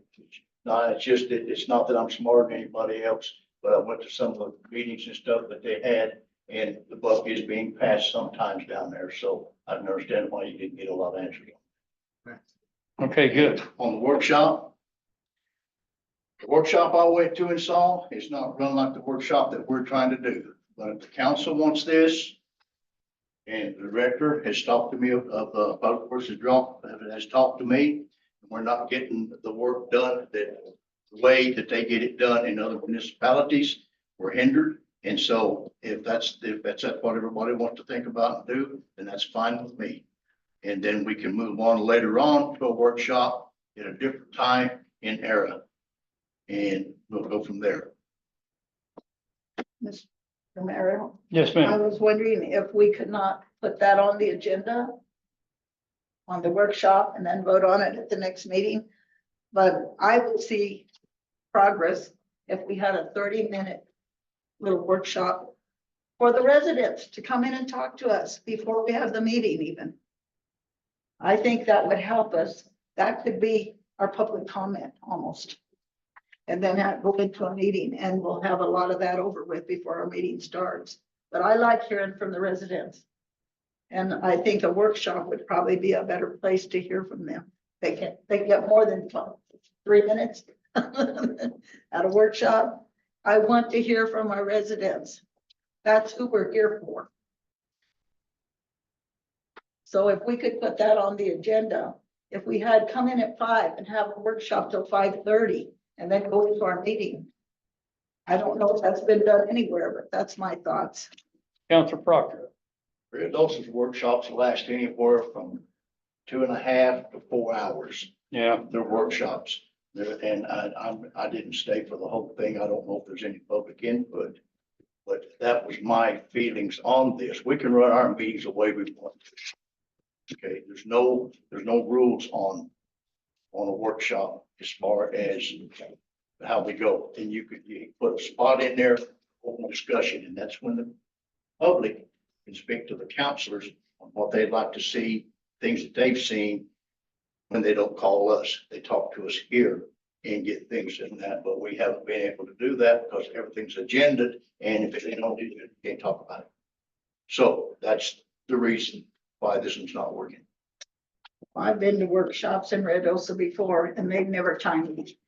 No, it's just, it's not that I'm smarter than anybody else, but I went to some of the meetings and stuff that they had, And the buck is being passed sometimes down there, so I can understand why you didn't get a lot of answers. Okay, good. On the workshop I went to and saw, it's not run like the workshop that we're trying to do. But if the council wants this, and the director has talked to me of public works has talked to me, we're not getting the work done that the way that they get it done in other municipalities, we're hindered. And so if that's what everybody wants to think about and do, then that's fine with me. And then we can move on later on to a workshop at a different time in era. And we'll go from there. Mr. Romero, Yes, I ma'am. was wondering if we could not put that on the agenda on the workshop and then vote on it at the next meeting. But I would see progress if we had a 30-minute little workshop for the residents to come in and talk to us before we have the meeting even. I think that would help us. That could be our public comment almost. And then go into a meeting and we'll have a lot of that over with before our meeting starts. But I like hearing from the residents. And I think a workshop would probably be a better place to hear from them. They get more than 3 minutes at a workshop. I want to hear from our residents. That's who we're here for. So if we could put that on the agenda, if we had come in at 5 and have a workshop till 5:30 and then go into our meeting. I don't know if that's been done anywhere, but that's my thoughts. Counselor Proctor. Those workshops last anywhere from 2.5 to 4 hours. Yeah, They're workshops. And I didn't stay for the whole thing. I don't know if there's any public input. But that was my feelings on this. We can run our meetings the way we want to. Okay, there's no rules on a workshop as far as how we go. And you put a spot in there, open discussion, and that's when the public can speak to the counselors on what they'd like to see, things that they've seen when they don't call us. They talk to us here and get things in that, but we haven't been able to do that because everything's agended, and if they don't do it, you can't talk about it. So that's the reason why this one's not working. I've been to workshops in Red Osa before and they've never timed me.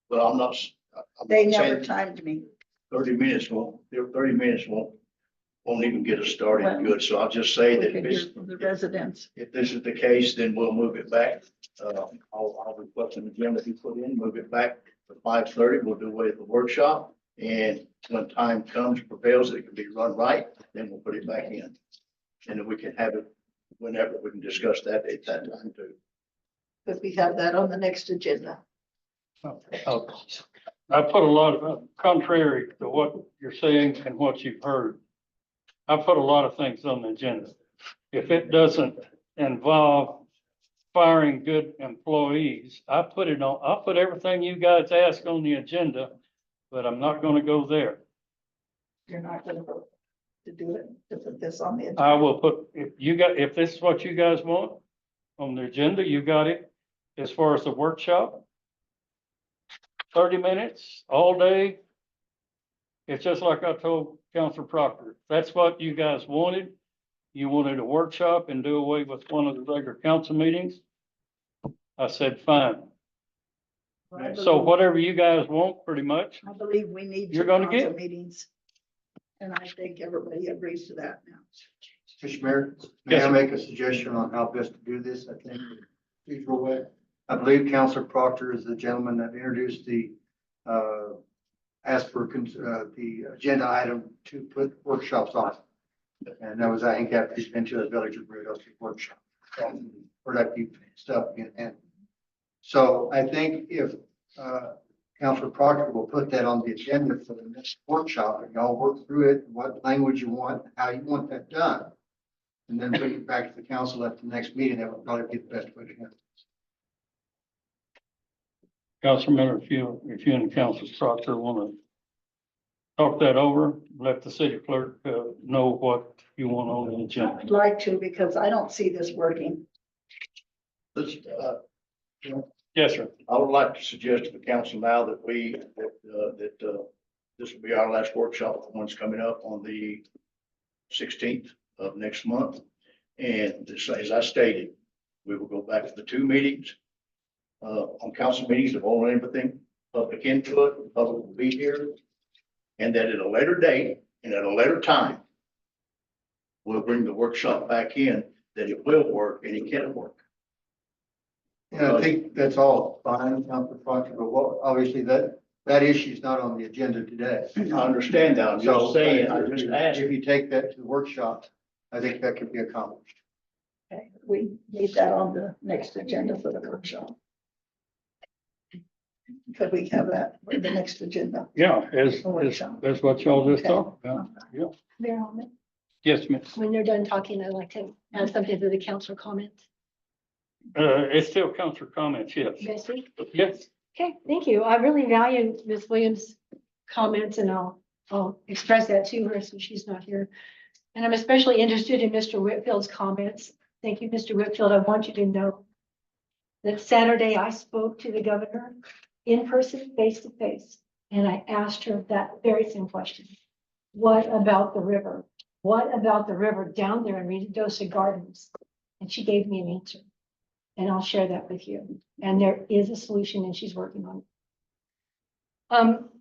But I'm not They never saying timed me. 30 minutes won't even get us started Well, good. So I'll just say We that could hear from the residents. if this is the case, then we'll move it back. I'll request an agenda to be put in, move it back to 5:30. We'll do away with the workshop. And when time comes, prevails, that it can be run right, then we'll put it back in. And then we can have it whenever we can discuss that at that time too. If we have that on the next agenda. I put a lot of, contrary to what you're saying and what you've heard, I put a lot of things on the agenda. If it doesn't involve firing good employees, I put it on, I'll put everything you guys ask on the agenda, but I'm not gonna go there. You're not gonna vote to do it, to put this on the I agenda. will put, if this is what you guys want on the agenda, you got it. As far as the workshop, 30 minutes, all day. It's just like I told Councilor Proctor, if that's what you guys wanted. You wanted a workshop and do away with one of the regular council meetings. I said, fine. So whatever you guys want, pretty much. I believe we need You're two gonna council get- meetings. And I think everybody agrees to that now. Mr. Mayor, may Yes, I sir. make a suggestion on how best to do this? I think the usual way. I believe Councilor Proctor is the gentleman that introduced asked for the agenda item to put workshops on. And that was, I think, after he's been to the Village of Red Oak workshop, productive stuff. And so I think if Councilor Proctor will put that on the agenda for the next workshop, and y'all work through it, what language you want, how you want that done. And then bring it back to the council at the next meeting, that would probably be the best way to handle it. Councilman, if you and Council Proctor want to talk that over, let the city clerk know what you want on the I agenda. would like to, because I don't see this working. Let's, Yes, sir. I would like to suggest to the council now that this will be our last workshop, the one's coming up on the 16th of next month. And as I stated, we will go back to the 2 meetings. On council meetings, to vote on everything, public input, public will be here. And that at a later date and at a later time, we'll bring the workshop back in, that it will work and it can work. And I think that's all fine, Councilor Proctor, but obviously that issue is not on the agenda today. I understand that. I'm So just saying, I just asked. if you take that to the workshop, I think that could be accomplished. Okay, we need that on the next agenda for the workshop. Could we have that for the next agenda? Yeah, as that's what y'all just Okay. talked about. Yeah. Mayor Holman, Yes, miss. when they're done talking, I'd like to add something to the council comments. It's still council comments, yes. Bessie? Yes. Okay, thank you. I really value Ms. Williams' comments and I'll express that to her since she's not here. And I'm especially interested in Mr. Whitfield's comments. Thank you, Mr. Whitfield. I want you to know that Saturday I spoke to the governor in person, face to face, and I asked her that very same question. What about the river? What about the river down there in Ruidoso Gardens? And she gave me an answer. And I'll share that with you. And there is a solution and she's working on it.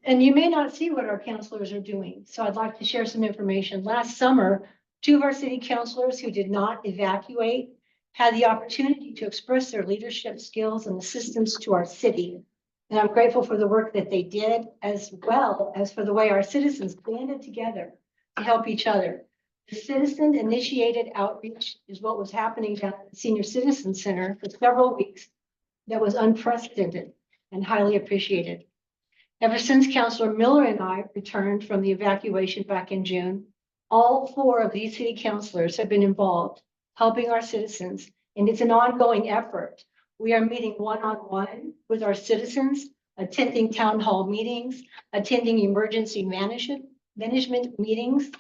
And you may not see what our counselors are doing. So I'd like to share some information. Last summer, 2 of our city councilors who did not evacuate had the opportunity to express their leadership skills and assistance to our city. And I'm grateful for the work that they did, as well as for the way our citizens banded together to help each other. The citizen initiated outreach is what was happening down at the Senior Citizen Center for several weeks. That was unprecedented and highly appreciated. Ever since Councilor Miller and I returned from the evacuation back in June, all 4 of these city councilors have been involved, helping our citizens, and it's an ongoing effort. We are meeting one-on-one with our citizens, attending town hall meetings, attending emergency management meetings,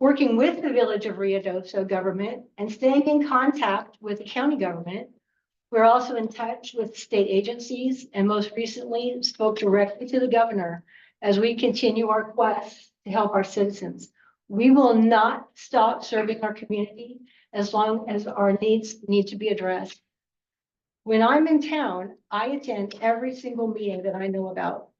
working with the Village of Ruidoso government and staying in contact with the county government. We're also in touch with state agencies and most recently spoke directly to the governor as we continue our quest to help our citizens. We will not stop serving our community as long as our needs need to be addressed. When I'm in town, I attend every single meeting that I know about.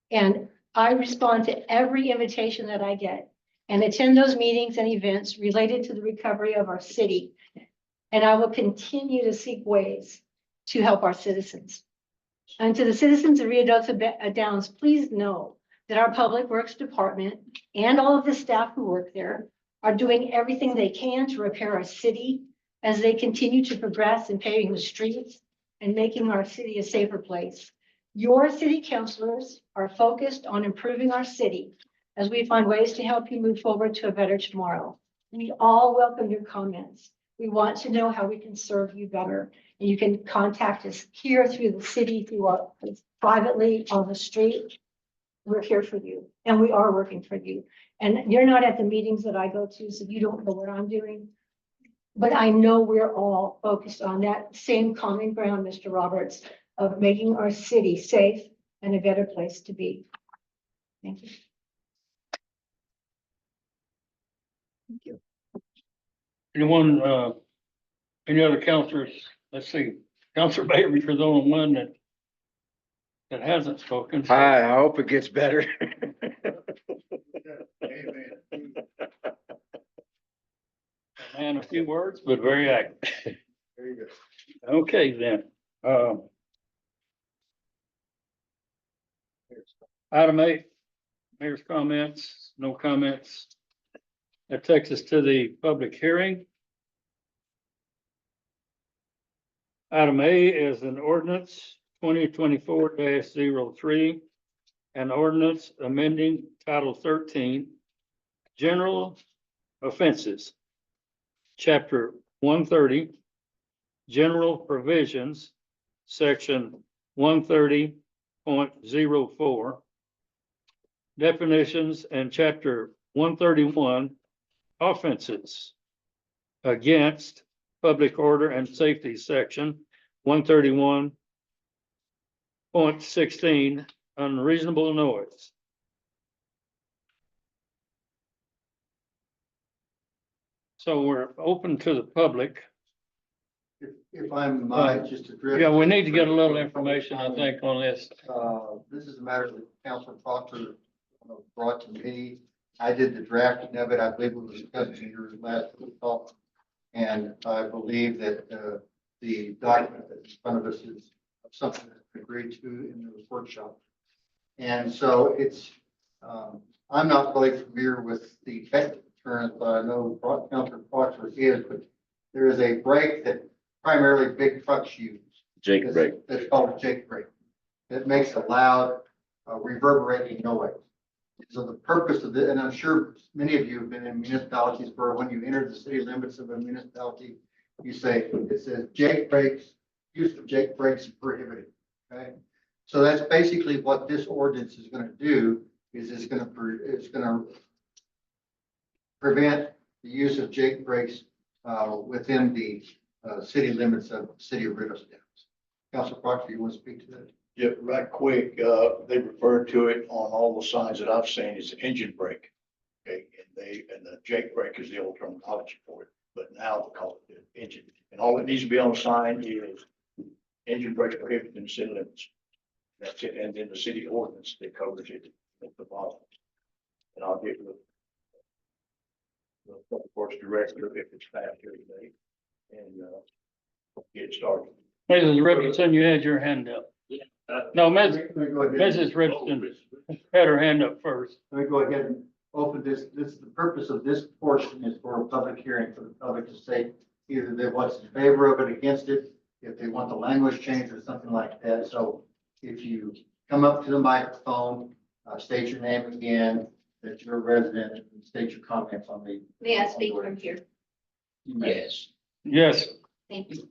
And I respond to every invitation that I get and attend those meetings and events related to the recovery of our city. And I will continue to seek ways to help our citizens. And to the citizens of Ruidoso Downs, please know that our Public Works Department and all of the staff who work there are doing everything they can to repair our city as they continue to progress in paving the streets and making our city a safer place. Your city councilors are focused on improving our city as we find ways to help you move forward to a better tomorrow. We all welcome your comments. We want to know how we can serve you better. And you can contact us here through the city, through our privately on the street. We're here for you and we are working for you. And you're not at the meetings that I go to, so you don't know what I'm doing. But I know we're all focused on that same common ground, Mr. Roberts, of making our city safe and a better place to be. Thank you. Thank you. Anyone, any other counselors? Let's see, Counselor Bailey for the only one that hasn't spoken. So- Hi, I hope it gets better. Amen. Man, a few words, but very active. There you go. Okay, then. Item 8, mayor's comments, no comments. That takes us to the public hearing. Item A is an ordinance 2024-03, an ordinance amending Title 13, General Offenses, Chapter 130, General Provisions, Section 130.04, Definitions, and Chapter 131, Offenses against Public Order and Safety, Section 131.16, Unreasonable Noise. So we're open to the public. If I might, just address. Yeah, we need to get a little information, I think, on this. This is a matter that Councilor Proctor brought to me. I did the drafting of it. I believe we discussed it in your last talk. And I believe that the document that's in front of us is something that's agreed to in the workshop. And so it's, I'm not really familiar with the technical terms, but I know Councilor Proctor is, but there is a brake that primarily big trucks use. Jake break. That's called a Jake brake. It makes a loud reverberating noise. So the purpose of it, and I'm sure many of you have been in municipalities where when you enter the city limits of a municipality, you say, it says Jake brakes, use of Jake brakes prohibited. Okay. So that's basically what this ordinance is going to do, is it's going to prevent the use of Jake brakes within the city limits of the city of Rio Downs. Councilor Proctor, you want to speak to that? Yeah, right quick, they refer to it on all the signs that I've seen as engine brake. Okay, and the Jake brake is the old terminology for it, but now they call it the engine. And all that needs to be on the sign is engine brakes prohibited in the city limits. That's it, and then the city ordinance that covers it at the bottom. And I'll get with the public works director if it's passed here today, and get started. Mrs. Richardson, you had your hand up. No, Let me go ahead. Mrs. Richardson had her hand up first. Let me go ahead and open this. The purpose of this portion is for a public hearing for the public to say either they want in favor of it, against it, if they want the language changed or something like that. So if you come up to the microphone, state your name again, that you're a resident, and state your comments on the. May I speak from here? Yes. Yes, Thank you.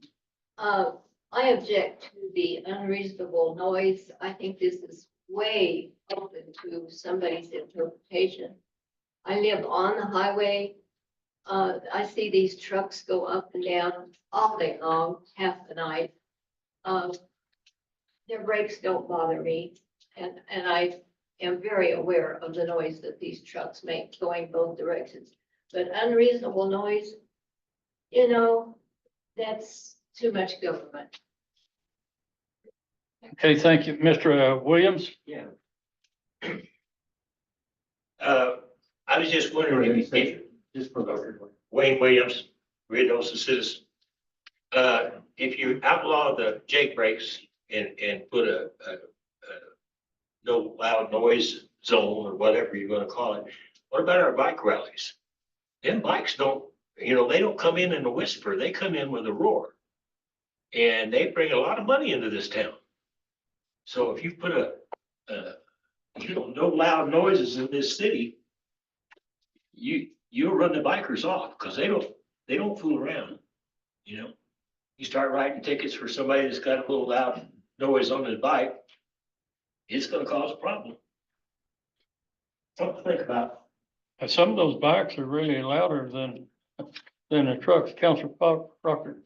I object to the unreasonable noise. I think this is way open to somebody's interpretation. I live on the highway. I see these trucks go up and down all day long, half the night. Their brakes don't bother me, and I am very aware of the noise that these trucks make going both directions. But unreasonable noise, you know, that's too much government. okay, thank you. Mr. Williams? Yeah. I was just wondering if Just for the record. Wayne Williams, Rio Downs citizen. If you outlaw the Jake brakes and put a no loud noise zone or whatever you're gonna call it, what about our bike rallies? Them bikes don't, you know, they don't come in a whisper, they come in with a roar. And they bring a lot of money into this town. So if you put no loud noises in this city, you'll run the bikers off, because they don't fool around, you know? You start writing tickets for somebody that's got a little loud noise on his bike, it's gonna cause a problem. Something to think about. Some of those bikes are really louder than the trucks. Councilor Proctor?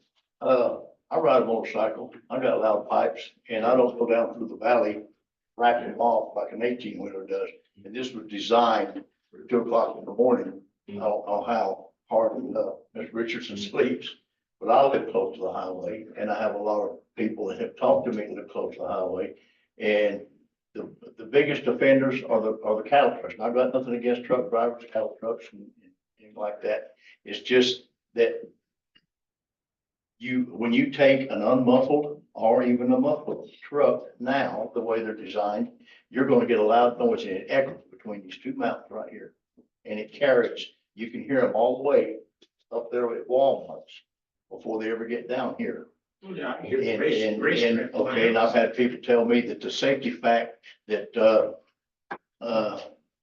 I ride a motorcycle. I got loud pipes, and I don't go down through the valley racking them off like an 18-wheeler does. And this was designed for 2 o'clock in the morning. I don't know how hard Mr. Richardson sleeps, but I live close to the highway, and I have a lot of people that have talked to me that live close to the highway. And the biggest offenders are the cattle trucks. And I've got nothing against truck drivers, cattle trucks, and things like that. It's just that when you take an unmuffled or even a muffled truck now, the way they're designed, you're going to get a loud noise, and it echoes between these two mountains right here. And it carries, you can hear them all the way up there at Walmart's before they ever get down here. Yeah, Okay, and I've had people tell me that the safety fact that,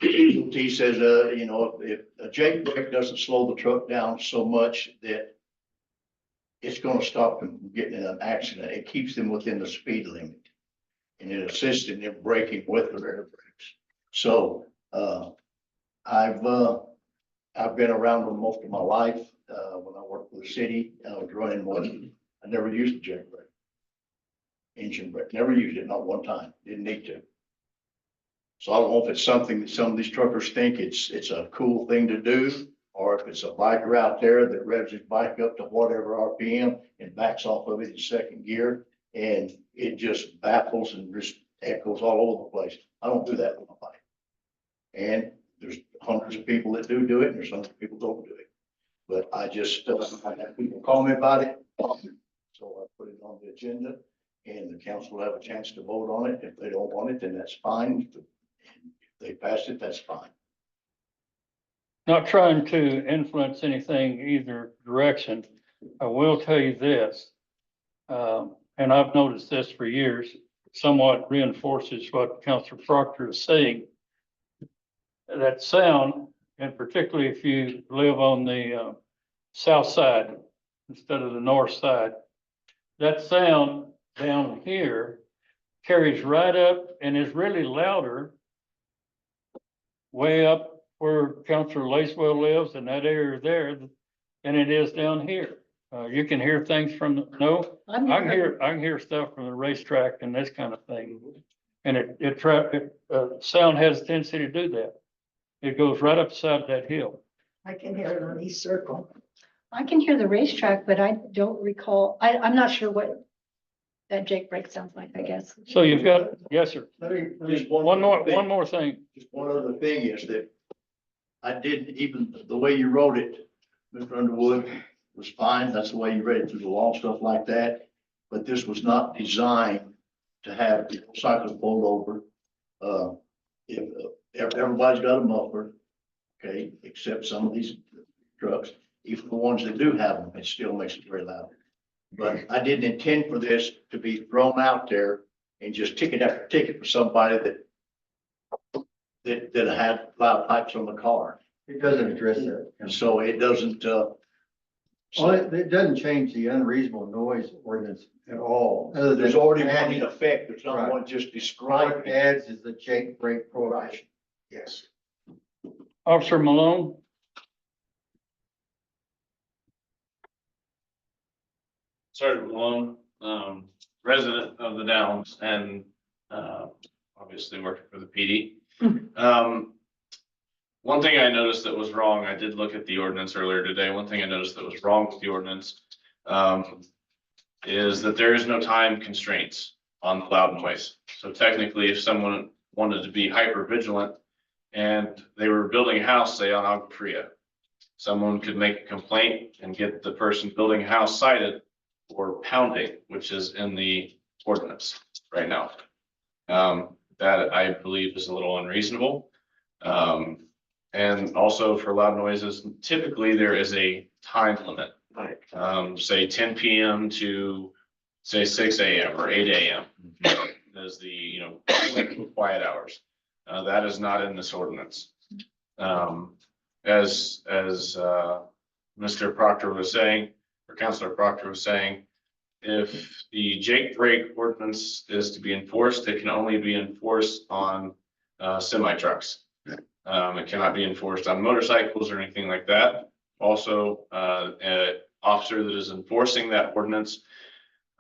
he says, you know, if a Jake brake doesn't slow the truck down so much that it's gonna stop them from getting in an accident, it keeps them within the speed limit. And it assists in them braking with their air brakes. So, I've been around them most of my life. When I worked for the city, I was running one. I never used a Jake brake. Engine brake, never used it, not one time, didn't need to. So I don't know if it's something that some of these truckers think it's a cool thing to do, or if it's a biker out there that revs his bike up to whatever RPM and backs off of it in second gear, and it just baffles and just echoes all over the place. I don't do that with my bike. And there's hundreds of people that do it, and there's some people don't do it. But I just, I have people call me about it, so I put it on the agenda, and the council will have a chance to vote on it. If they don't want it, then that's fine. If they pass it, that's fine. Not trying to influence anything either direction. I will tell you this. And I've noticed this for years, somewhat reinforces what Councilor Proctor is saying. That sound, and particularly if you live on the south side instead of the north side, that sound down here carries right up and is really louder way up where Councilor Lacewell lives in that area there than it is down here. You can hear things from, I can hear stuff from the racetrack and this kind of thing. And sound has a tendency to do that. It goes right up the side of that hill. I can hear it on East Circle. I can hear the racetrack, but I don't recall, I'm not sure what that Jake break sounds like, I guess. So you've got, yes, sir. Just One more thing. Just one other thing is that I didn't even, the way you wrote it, Mr. Underwood, was fine. That's the way you read it through the law, stuff like that. But this was not designed to have cycles pulled over. If everybody's got a muffler, okay, except some of these trucks, even the ones that do have them, it still makes it very loud. But I didn't intend for this to be thrown out there and just ticket after ticket for somebody that had loud pipes on the car. It doesn't address that. And so it doesn't, Well, it doesn't change the unreasonable noise ordinance at all. Other than there's already one adding- in effect. There's not Right. one just All it describing. adds is the Jake brake prohibition. Yes. Officer Malone, Sergeant Malone, resident of the Downs and, obviously working for the PD. One thing I noticed that was wrong, I did look at the ordinance earlier today. One thing I noticed that was wrong with the ordinance, is that there is no time constraints on the loud noise. So technically, if someone wanted to be hyper vigilant and they were building a house, say on Agua Fria, someone could make a complaint and get the person building a house cited for pounding, which is in the ordinance right now. That I believe is a little unreasonable. And also for loud noises, typically there is a time limit. Say 10 PM to say 6 AM or 8 AM as the, quiet hours. That is not in this ordinance. As Mr. Proctor was saying, or Councilor Proctor was saying, if the Jake brake ordinance is to be enforced, it can only be enforced on semi trucks. It cannot be enforced on motorcycles or anything like that. Also, an officer that is enforcing that ordinance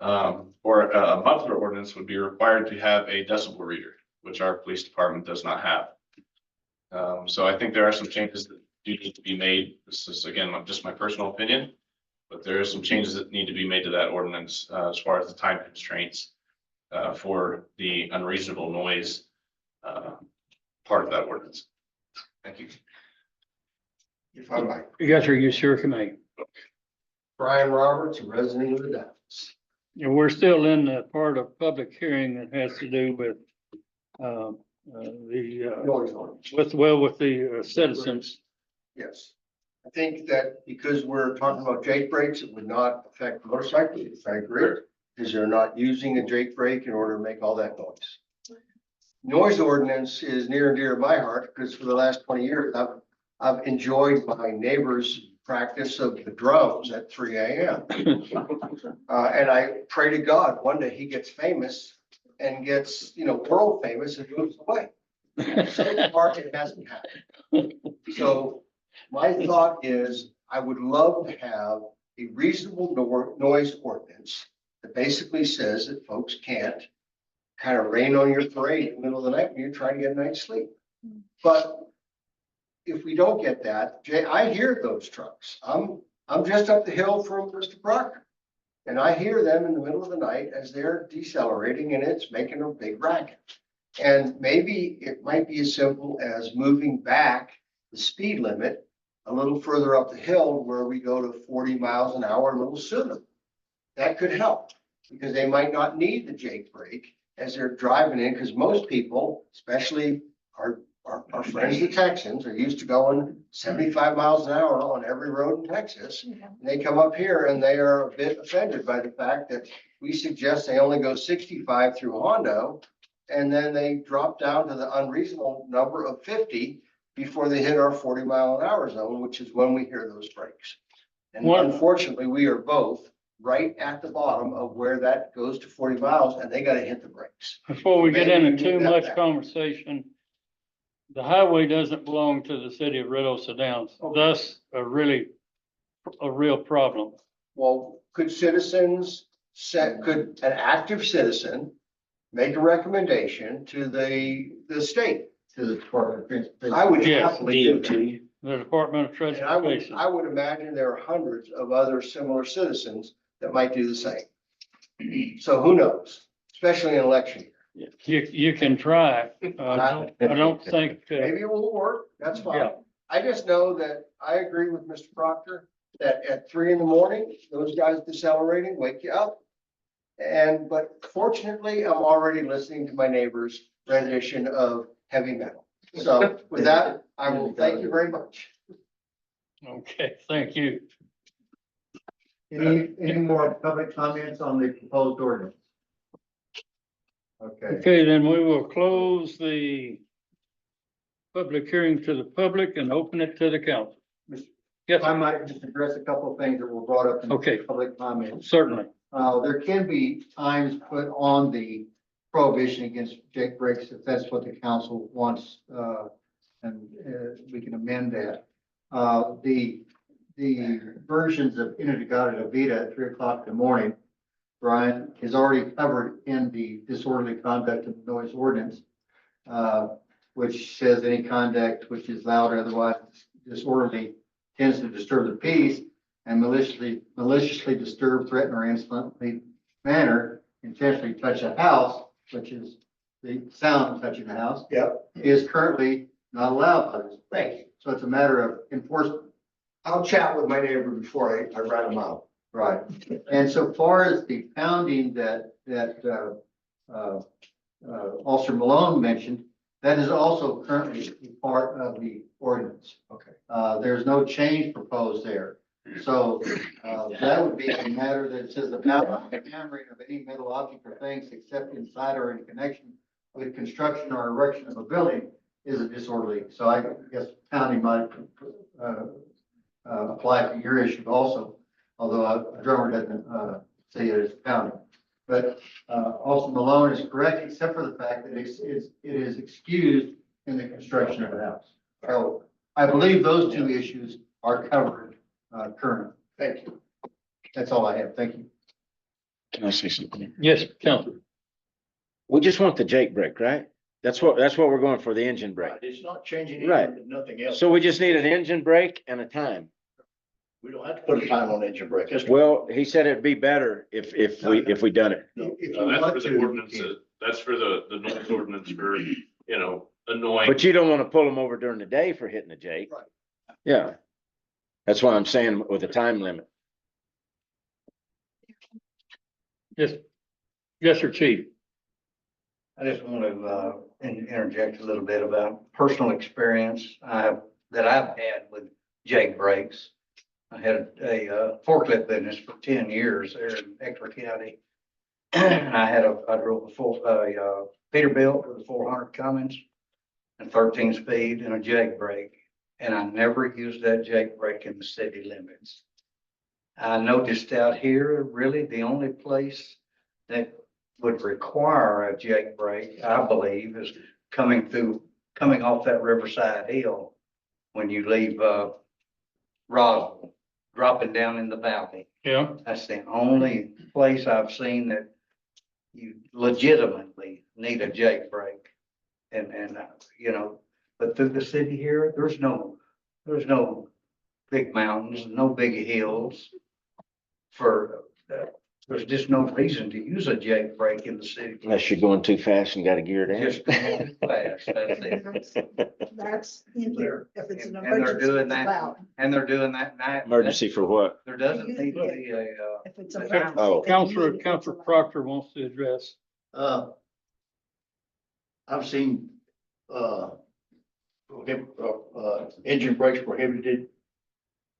or a muffler ordinance would be required to have a decibel reader, which our police department does not have. So I think there are some changes that do need to be made. This is, again, just my personal opinion, but there are some changes that need to be made to that ordinance as far as the time constraints for the unreasonable noise part of that ordinance. Thank you. If I might. yes, sir, you sure can make. Brian Roberts, a resident of the Downs. And we're still in the part of public hearing that has to do with Noise ordinance. with the citizens. Yes. I think that because we're talking about Jake brakes, it would not affect motorcycles. I agree. Because they're not using a Jake brake in order to make all that noise. Noise ordinance is near and dear to my heart because for the last 20 years, I've enjoyed my neighbor's practice of the drums at 3 AM. And I pray to God, one day he gets famous and gets, world famous and moves away. So far, it hasn't happened. So my thought is I would love to have a reasonable noise ordinance that basically says that folks can't kind of rain on your parade in the middle of the night when you're trying to get a night's sleep. But if we don't get that, Jay, I hear those trucks. I'm just up the hill from Mr. Proctor. And I hear them in the middle of the night as they're decelerating and it's making a big racket. And maybe it might be as simple as moving back the speed limit a little further up the hill where we go to 40 miles an hour a little sooner. That could help because they might not need the Jake brake as they're driving in, because most people, especially our friends, the Texans, are used to going 75 miles an hour on every road in Texas. And they come up here and they are a bit offended by the fact that we suggest they only go 65 through Hondo. And then they drop down to the unreasonable number of 50 before they hit our 40 mile an hour zone, which is when we hear those brakes. And What- unfortunately, we are both right at the bottom of where that goes to 40 miles and they gotta hit the brakes. Before we get Maybe into we too need that much back. conversation, the highway doesn't belong to the city of Red Osa Downs, thus a real problem. Well, could citizens could an active citizen make a recommendation to the state? To the Department of Transportation. I would Yes, happily do that. DOT. The Department of And Transportation. I would imagine there are hundreds of other similar citizens that might do the same. So who knows, especially in election year. You can try. I don't think, Maybe it won't work, that's fine. Yeah. I just know that I agree with Mr. Proctor that at 3 a.m, those guys decelerating wake you up. But fortunately, I'm already listening to my neighbor's rendition of heavy metal. So with that, I will thank you very much. okay, thank you. Any more public comments on the proposed ordinance? Okay, Okay, then we will close the public hearing to the public and open it to the council. Yes, if I might just address a couple of things that were brought up in Okay. public comments. certainly. There can be times put on the prohibition against Jake brakes if that's what the council wants, and we can amend that. The versions of Inagata Vita at 3 o'clock in the morning, Brian, is already covered in the disorderly conduct of noise ordinance, which says any conduct which is loud or otherwise disorderly tends to disturb the peace and maliciously disturb, threaten, or insolently manner, intentionally touch a house, which is the sound of touching the house, Yep, is currently not allowed by this. thank you. So it's a matter of enforcement. I'll chat with my neighbor before I write them out. Right. And so far as the pounding that Officer Malone mentioned, that is also currently a part of the ordinance. Okay. There's no change proposed there. So that would be a matter that says the hammering of any metal object or things except inside or in connection with construction or erection of a building is a disorderly. So I guess pounding might apply to your issue also, although a drummer doesn't say it as pounding. But Officer Malone is correct, except for the fact that it is excused in the construction of a house. So I believe those two issues are covered currently. Thank you. That's all I have. Thank you. Can I say something? Yes, Councilor. We just want the Jake brake, right? That's what we're going for, the engine brake. Right, it's not changing Right. anything, nothing else. So we just need an engine brake and a time. We don't have to put a time on engine brake. That's- Well, he said it'd be better if we done it. If So you that's want for the to, you ordinance, can. that's for the noise ordinance for, annoying. But you don't want to pull them over during the day for hitting the Jake. Right. Yeah. That's why I'm saying with a time limit. Yes. Yes, sir, Chief. I just want to interject a little bit about personal experience that I've had with Jake brakes. I had a forklift business for 10 years there in Ector County. I drove a Peterbilt with a 400 Cummins and 13 speed and a Jake brake. And I never used that Jake brake in the city limits. I noticed out here, really the only place that would require a Jake brake, I believe, is coming off that Riverside Hill when you leave Roswell, dropping down in the valley. Yeah, That's the only place I've seen that you legitimately need a Jake brake. And But through the city here, there's no big mountains, no big hills. There's just no reason to use a Jake brake in the city. Unless you're going too fast and got to gear Just down. going fast, that's it. That's in here. If it's an And they're emergency, doing it's that. allowed. And they're doing that now. Emergency for what? There doesn't need to be a, If it's an Okay. emergency. Oh. then you Counselor, need it, Counselor it's allowed. Proctor wants to address. I've seen, engine brakes prohibited.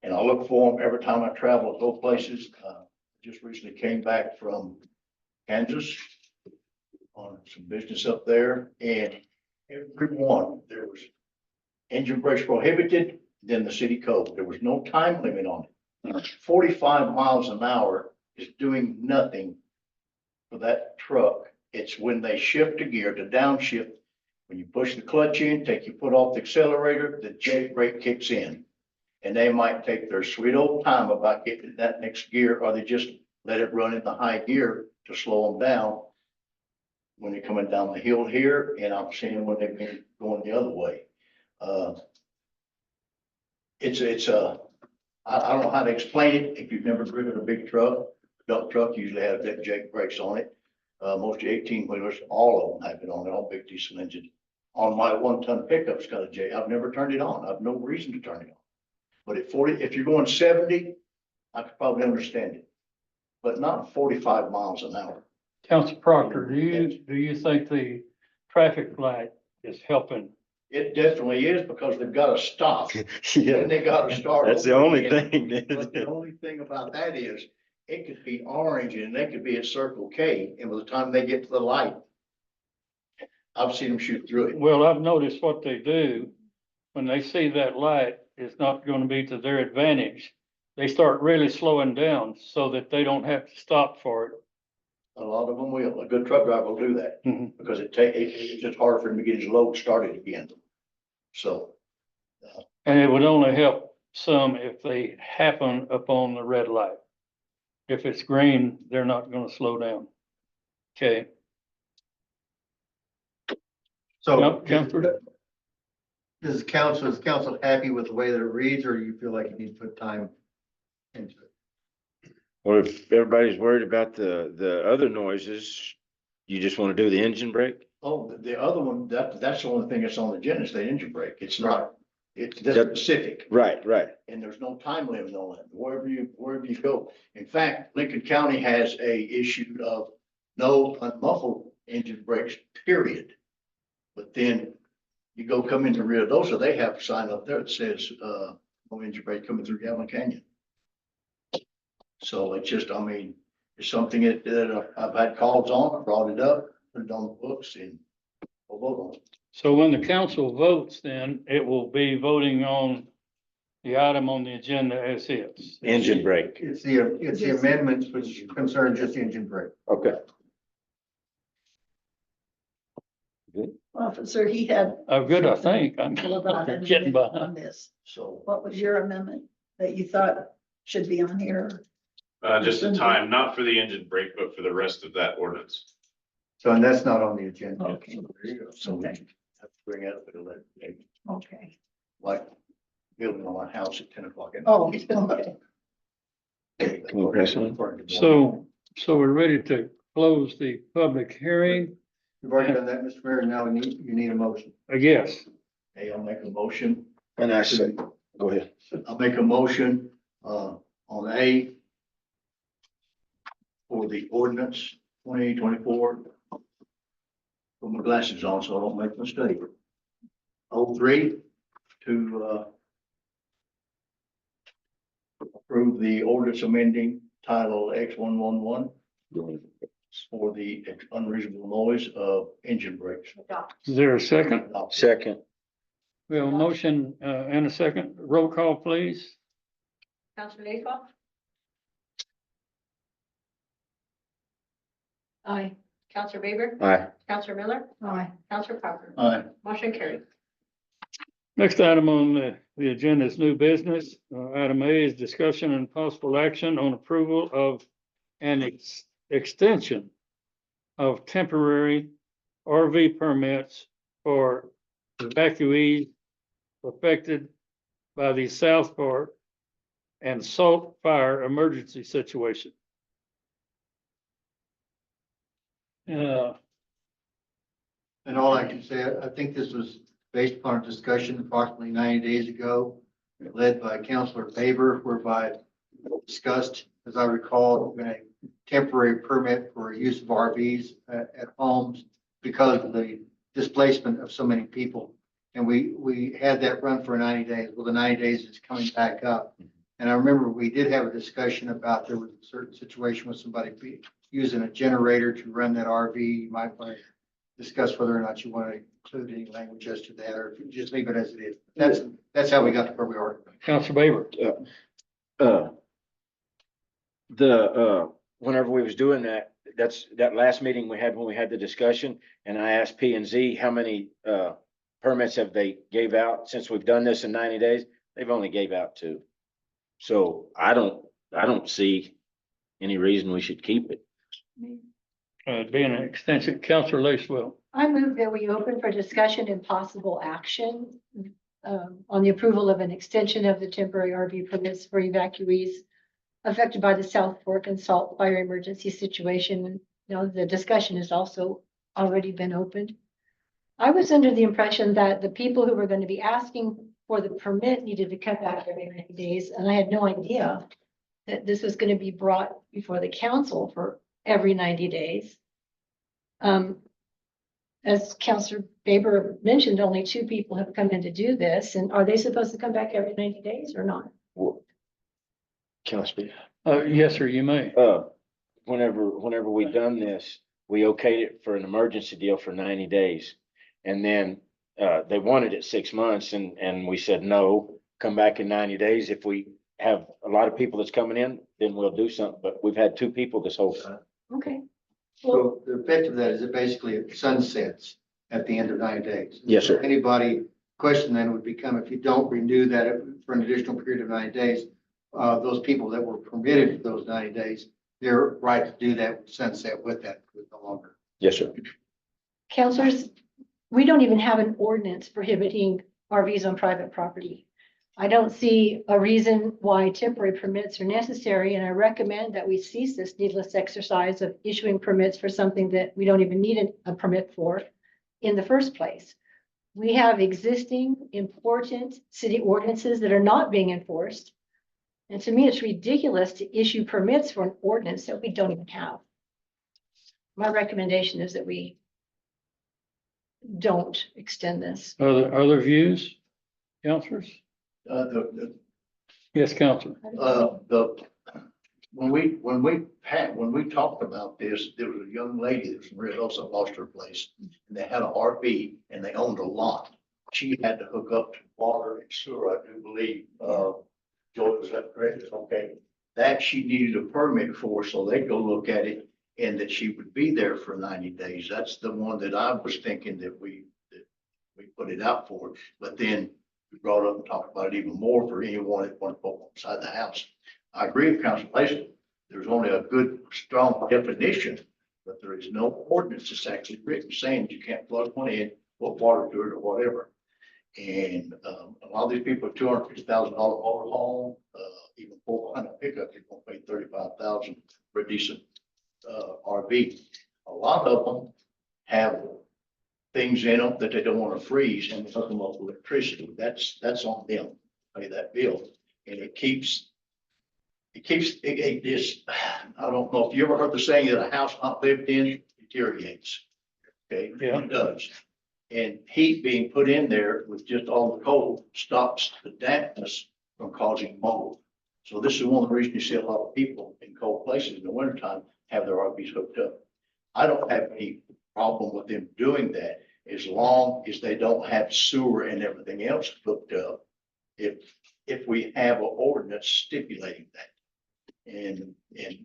And I look for them every time I travel to those places. Just recently came back from Kansas on some business up there, and every one, there was engine brakes prohibited, then the city code. There was no time limit on it. 45 miles an hour is doing nothing for that truck. It's when they shift a gear to downshift, when you push the clutch in, take your foot off the accelerator, the Jake brake kicks in. And they might take their sweet old time about getting that next gear, or they just let it run in the high gear to slow them down when they're coming down the hill here, and I'm seeing when they've been going the other way. I don't know how to explain it. If you've never driven a big truck, dump truck usually have that Jake brakes on it. Most 18-wheelers, all of them have it on it, all big diesel engines. On my 1-ton pickup's got a Jake. I've never turned it on. I've no reason to turn it on. But at 40, if you're going 70, I could probably understand it, but not 45 miles an hour. Counselor Proctor, do you think the traffic light is helping? It definitely is, because they've got to stop and they got to start. That's the over only again. thing. But the only thing about that is, it could be orange and they could be at Circle K, and by the time they get to the light, I've seen them shoot through it. Well, I've noticed what they do when they see that light is not going to be to their advantage. They start really slowing down so that they don't have to stop for it. A lot of them will. A good truck driver will do that, Mhm. because it's just hard for him to get his load started again. So, And it would only help some if they happen upon the red light. If it's green, they're not gonna slow down. Okay, So Yep, Counselor. is council happy with the way that it reads, or you feel like you need to put time into it? Well, if everybody's worried about the other noises, you just want to do the engine brake? oh, the other one, that's the only thing that's on the agenda, is the engine brake. It's not, it's specific. Right, right. And there's no time limit on it, wherever you go. In fact, Lincoln County has a issue of no unmuffled engine brakes, period. But then you go come into Rio Dosa, they have a sign up there that says, no engine brake coming through Galvin Canyon. So it's just, I mean, it's something that I've had calls on, I brought it up, put it on the books, and we'll vote on it. so when the council votes, then it will be voting on the item on the agenda as is. Engine brake. It's the amendments which concern just engine brake. Okay. Officer, he had. Oh, good, I think. I'm Well, about an getting amendment behind. on this. So What was your amendment that you thought should be on here? Just the time, not for the engine brake, but for the rest of that ordinance. So, and that's not on the agenda. Okay, there you go. So we Okay. have to bring it up at 11, okay. like building on my house at 10 o'clock. at Oh, night. okay. Can we press on? So we're ready to close the public hearing, You've already done that, Mr. Mayor, now you need a motion. I guess. Hey, I'll make a motion. And I say, go ahead. I'll make a motion, on A for the ordinance 2024. Put my glasses on so I don't make a mistake. 03 to, approve the ordinance amending title X111 for the unreasonable noise of engine brakes. Is there a second? Second. We have a motion, and a second. Roll call, please. Counselor Lakeoff? Aye. Counselor Weber? Aye. Counselor Miller? Aye. Counselor Parker? Aye. Motion carried. Next item on the agenda is new business. Item A is discussion and possible action on approval of an extension of temporary RV permits for evacuees affected by the South Fork and Salt Fire emergency situation. Uh, And all I can say, I think this was based upon a discussion approximately 90 days ago, led by Councilor Baber, whereby discussed, as I recall, a temporary permit for use of RVs at homes because of the displacement of so many people. And we had that run for 90 days. Well, the 90 days is coming back up. And I remember we did have a discussion about there was a certain situation with somebody using a generator to run that RV. You might want to discuss whether or not you want to include any language as to that, or if you just leave it as it is. That's how we got to where we are. Councilor Baber. Whenever we was doing that, that's that last meeting we had when we had the discussion, and I asked P and Z how many permits have they gave out since we've done this in 90 days? They've only gave out 2. So I don't see any reason we should keep it. Being an extension, Councilor Lacewell. I move that we open for discussion and possible action on the approval of an extension of the temporary RV permits for evacuees affected by the South Fork and Salt Fire emergency situation. Now, the discussion has also already been opened. I was under the impression that the people who were going to be asking for the permit needed to come back every 90 days, and I had no idea that this was going to be brought before the council for every 90 days. As Councilor Baber mentioned, only 2 people have come in to do this, and are they supposed to come back every 90 days or not? Can I speak? Yes, sir, you may. Whenever we done this, we okayed it for an emergency deal for 90 days. And then they wanted it 6 months and we said, no, come back in 90 days. If we have a lot of people that's coming in, then we'll do something. But we've had 2 people this whole time. Okay. So the effect of that is it basically sunsets at the end of 90 days. Yes, sir. Anybody question then would become, if you don't renew that for an additional period of 90 days, those people that were permitted for those 90 days, their right to do that would sunset with that no longer. Yes, sir. Councilors, we don't even have an ordinance prohibiting RVs on private property. I don't see a reason why temporary permits are necessary, and I recommend that we cease this needless exercise of issuing permits for something that we don't even need a permit for in the first place. We have existing important city ordinances that are not being enforced. And to me, it's ridiculous to issue permits for an ordinance that we don't even have. My recommendation is that we don't extend this. Other views, councilors? Yes, Councilor. When we talked about this, there was a young lady that was in Red Oaks that lost her place. And they had an RV and they owned a lot. She had to hook up to water and sewer, I do believe. Joy, was that correct? Okay. That she needed a permit for, so they go look at it and that she would be there for 90 days. That's the one that I was thinking that we put it out for. But then we brought up and talked about it even more for anyone that wanted to put inside the house. I agree with Council Placer. There's only a good, strong definition, but there is no ordinance that's actually written saying that you can't plug one in, put water to it or whatever. And a lot of these people, $250,000 motor home, even 400 pickup, they're gonna pay $35,000 for a decent RV. A lot of them have things in them that they don't want to freeze and hook them up with electricity. That's on them, pay that bill. And it keeps, this, I don't know if you ever heard the saying that a house not lived in deteriorates. Okay, Yeah. it does. And heat being put in there with just all the cold stops the dampness from causing mold. So this is one of the reasons you see a lot of people in cold places in the wintertime have their RVs hooked up. I don't have any problem with them doing that as long as they don't have sewer and everything else hooked up. If we have an ordinance stipulating that. And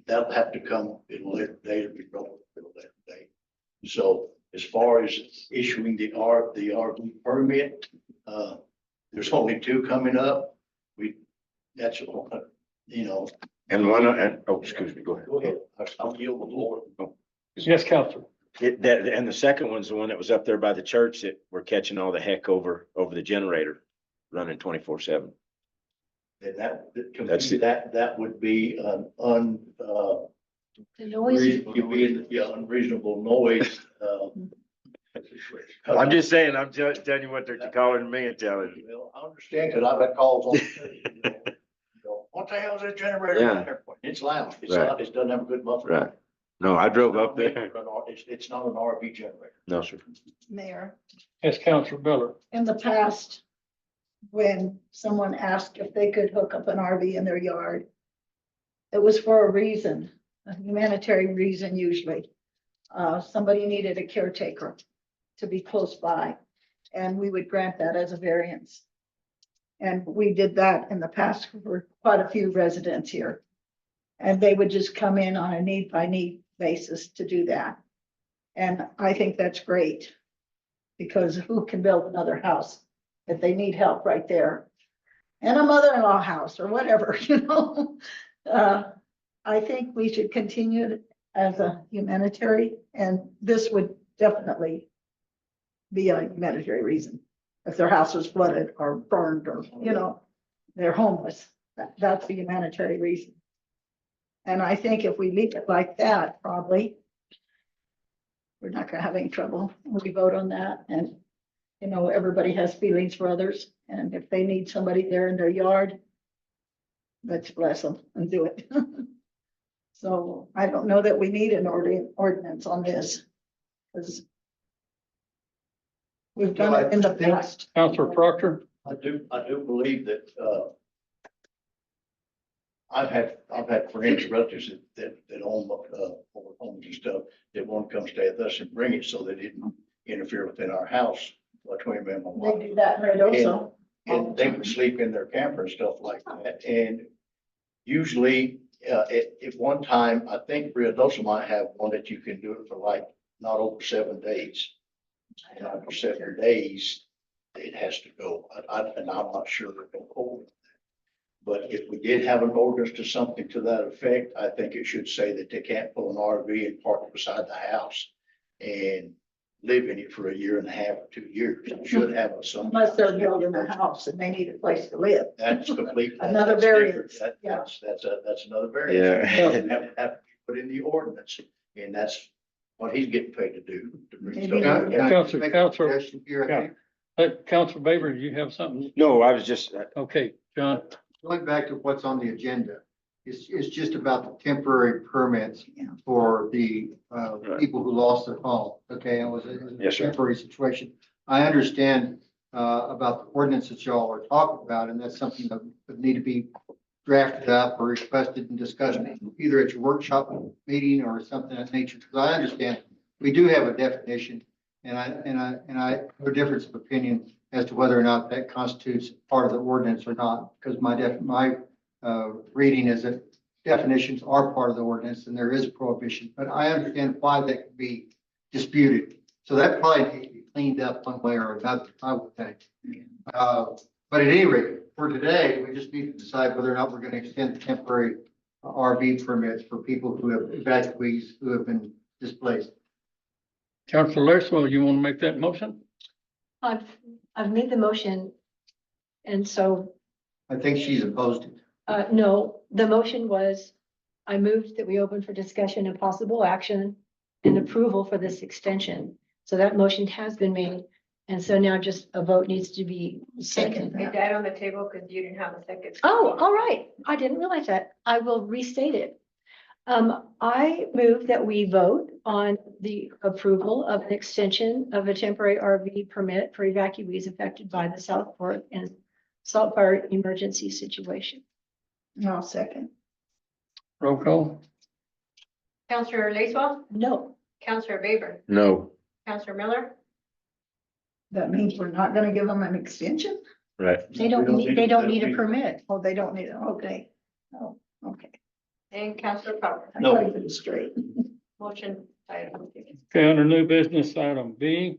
that'll have to come in a later date, or be brought up in a later date. So as far as issuing the RV permit, there's only 2 coming up. That's, you know. And one, oh, excuse me, go ahead. Go ahead. I'll yield the floor. Yes, Councilor. And the second one's the one that was up there by the church that we're catching all the heck over the generator, running 24/7. And to That's me, it. that would be an The noise. unreasonable noise, I'm just saying, I'm telling you what they're calling me and telling you. Well, I understand, cause I've had calls on. What the hell is that generator? Yeah. there for? It's loud, it's Right. loud, it doesn't have a good muffler. Right. No, I drove up there. It's not an RV generator. No, sir. Mayor, Yes, Counselor Miller. in the past, when someone asked if they could hook up an RV in their yard, it was for a reason, a humanitarian reason usually. Somebody needed a caretaker to be close by, and we would grant that as a variance. And we did that in the past for quite a few residents here. And they would just come in on a need by need basis to do that. And I think that's great. Because who can build another house if they need help right there? And a mother-in-law house or whatever, I think we should continue it as a humanitarian, and this would definitely be a humanitarian reason. If their house was flooded or burned or, they're homeless, that's a humanitarian reason. And I think if we leave it like that, probably we're not gonna have any trouble. We vote on that, and, everybody has feelings for others, and if they need somebody there in their yard, let's bless them and do it. So I don't know that we need an ordinance on this, because we've done it in the past. Counselor Proctor. I do believe that, I've had friends, relatives that own, homes and stuff, that want to come stay with us and bring it so they didn't interfere within our house between me and my wife. They do that right also. And they would sleep in their camper and stuff like that. And usually, at one time, I think Ruidoso might have one that you can do it for like not over 7 days. And after 7 days, it has to go. And I'm not sure they're going to hold it. But if we did have an ordinance to something to that effect, I think it should say that they can't pull an RV and park it beside the house and live in it for a year and a half or 2 years. It should have some. Unless they're building a house and they need a place to live. That's completely. Another that's different. variance, That- yeah. That's another variance. Yeah. And have to be put in the ordinance, and that's what he's getting paid to do. to bring Maybe stuff not. up. Counselor, Make a Counselor, suggestion here, I think. Counselor Baber, you have something? No, I was just, Okay, John. Going back to what's on the agenda, it's just about the temporary permits for the people who lost their home. Okay, it was a Yes, sir. temporary situation. I understand about the ordinance that y'all are talking about, and that's something that would need to be drafted up or requested and discussed either at your workshop meeting or something of that nature. Because I understand we do have a definition, and I have a difference of opinion as to whether or not that constitutes part of the ordinance or not, because my reading is that definitions are part of the ordinance and there is prohibition, but I understand why that could be disputed. So that probably needs to be cleaned up one way or another, I would think. But at any rate, for today, we just need to decide whether or not we're going to extend the temporary RV permits for people who have evacuees who have been displaced. Counselor Larswell, you want to make that motion? I've made the motion. And so, I think she's opposed it. no, the motion was, I moved that we open for discussion and possible action and approval for this extension. So that motion has been made. And so now just a vote needs to be second. It died on the table because you didn't have a second. Oh, all right. I didn't realize that. I will restate it. I move that we vote on the approval of an extension of a temporary RV permit for evacuees affected by the South Fork and Salt Fire emergency situation. No, second. Roll call. Counselor Lacewell, No, Counselor Baber, no, Counselor Miller, That means we're not gonna give them an extension? right. they don't need a permit. Oh, they don't need it, okay. Oh, okay. and Counselor Crawford. I thought it was straight. Motion died on the table. Okay, under new business item B,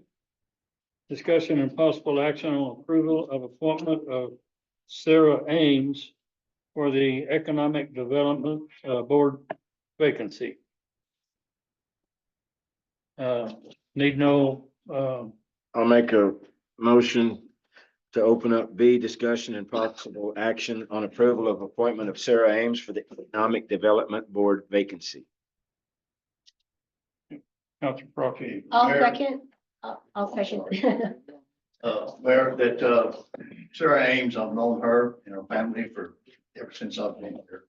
discussion and possible action on approval of appointment of Sarah Ames for the Economic Development Board vacancy. Need no, I'll make a motion to open up B, discussion and possible action on approval of appointment of Sarah Ames for the Economic Development Board vacancy. Counselor Proctor. I'll Mayor. second. I'll second. Mayor, that, Sarah Ames, I've known her and her family for, ever since I've been here,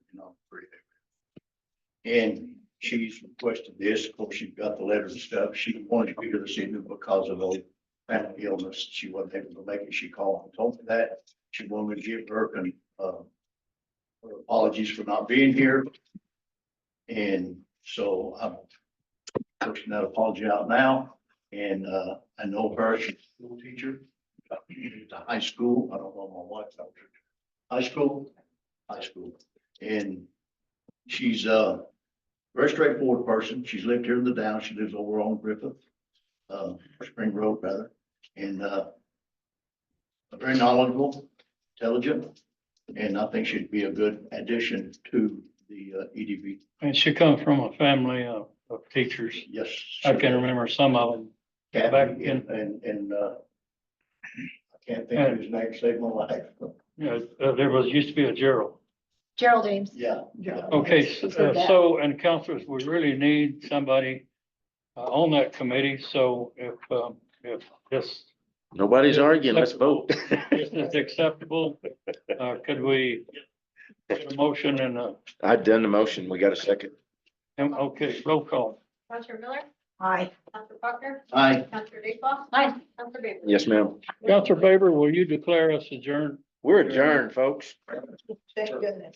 And she's requested this, of course, she's got the letter and stuff. She wanted to be here this evening because of a family illness. She wasn't able to make it. She called and told me that. She wanted me to give her, her apologies for not being here. And so I'm pushing that apology out now. And, I know her, she's a school teacher, at the high school. I don't know my wife, high school. And she's a very straightforward person. She's lived here in the Downs. She lives over on Griffith, Spring Road rather. And, very knowledgeable, intelligent, and I think she'd be a good addition to the EDB. And she comes from a family of teachers. Yes. I can remember some of them. back Kathy in- and, I can't think of his name, saved my life. Yeah, there used to be a Gerald. Gerald Ames. Yeah. Okay, We've heard that. so, and counselors, we really need somebody on that committee, so if this Nobody's arguing, let's vote. this is acceptable, could we get a motion I've done the motion, we got a second. okay, roll call. Counselor Miller, Aye. Counselor Proctor, Aye. Counselor Dateful, Aye. Counselor Baber. Yes, ma'am. Counselor Faber, will you declare us adjourned? We're adjourned, folks. Thank goodness.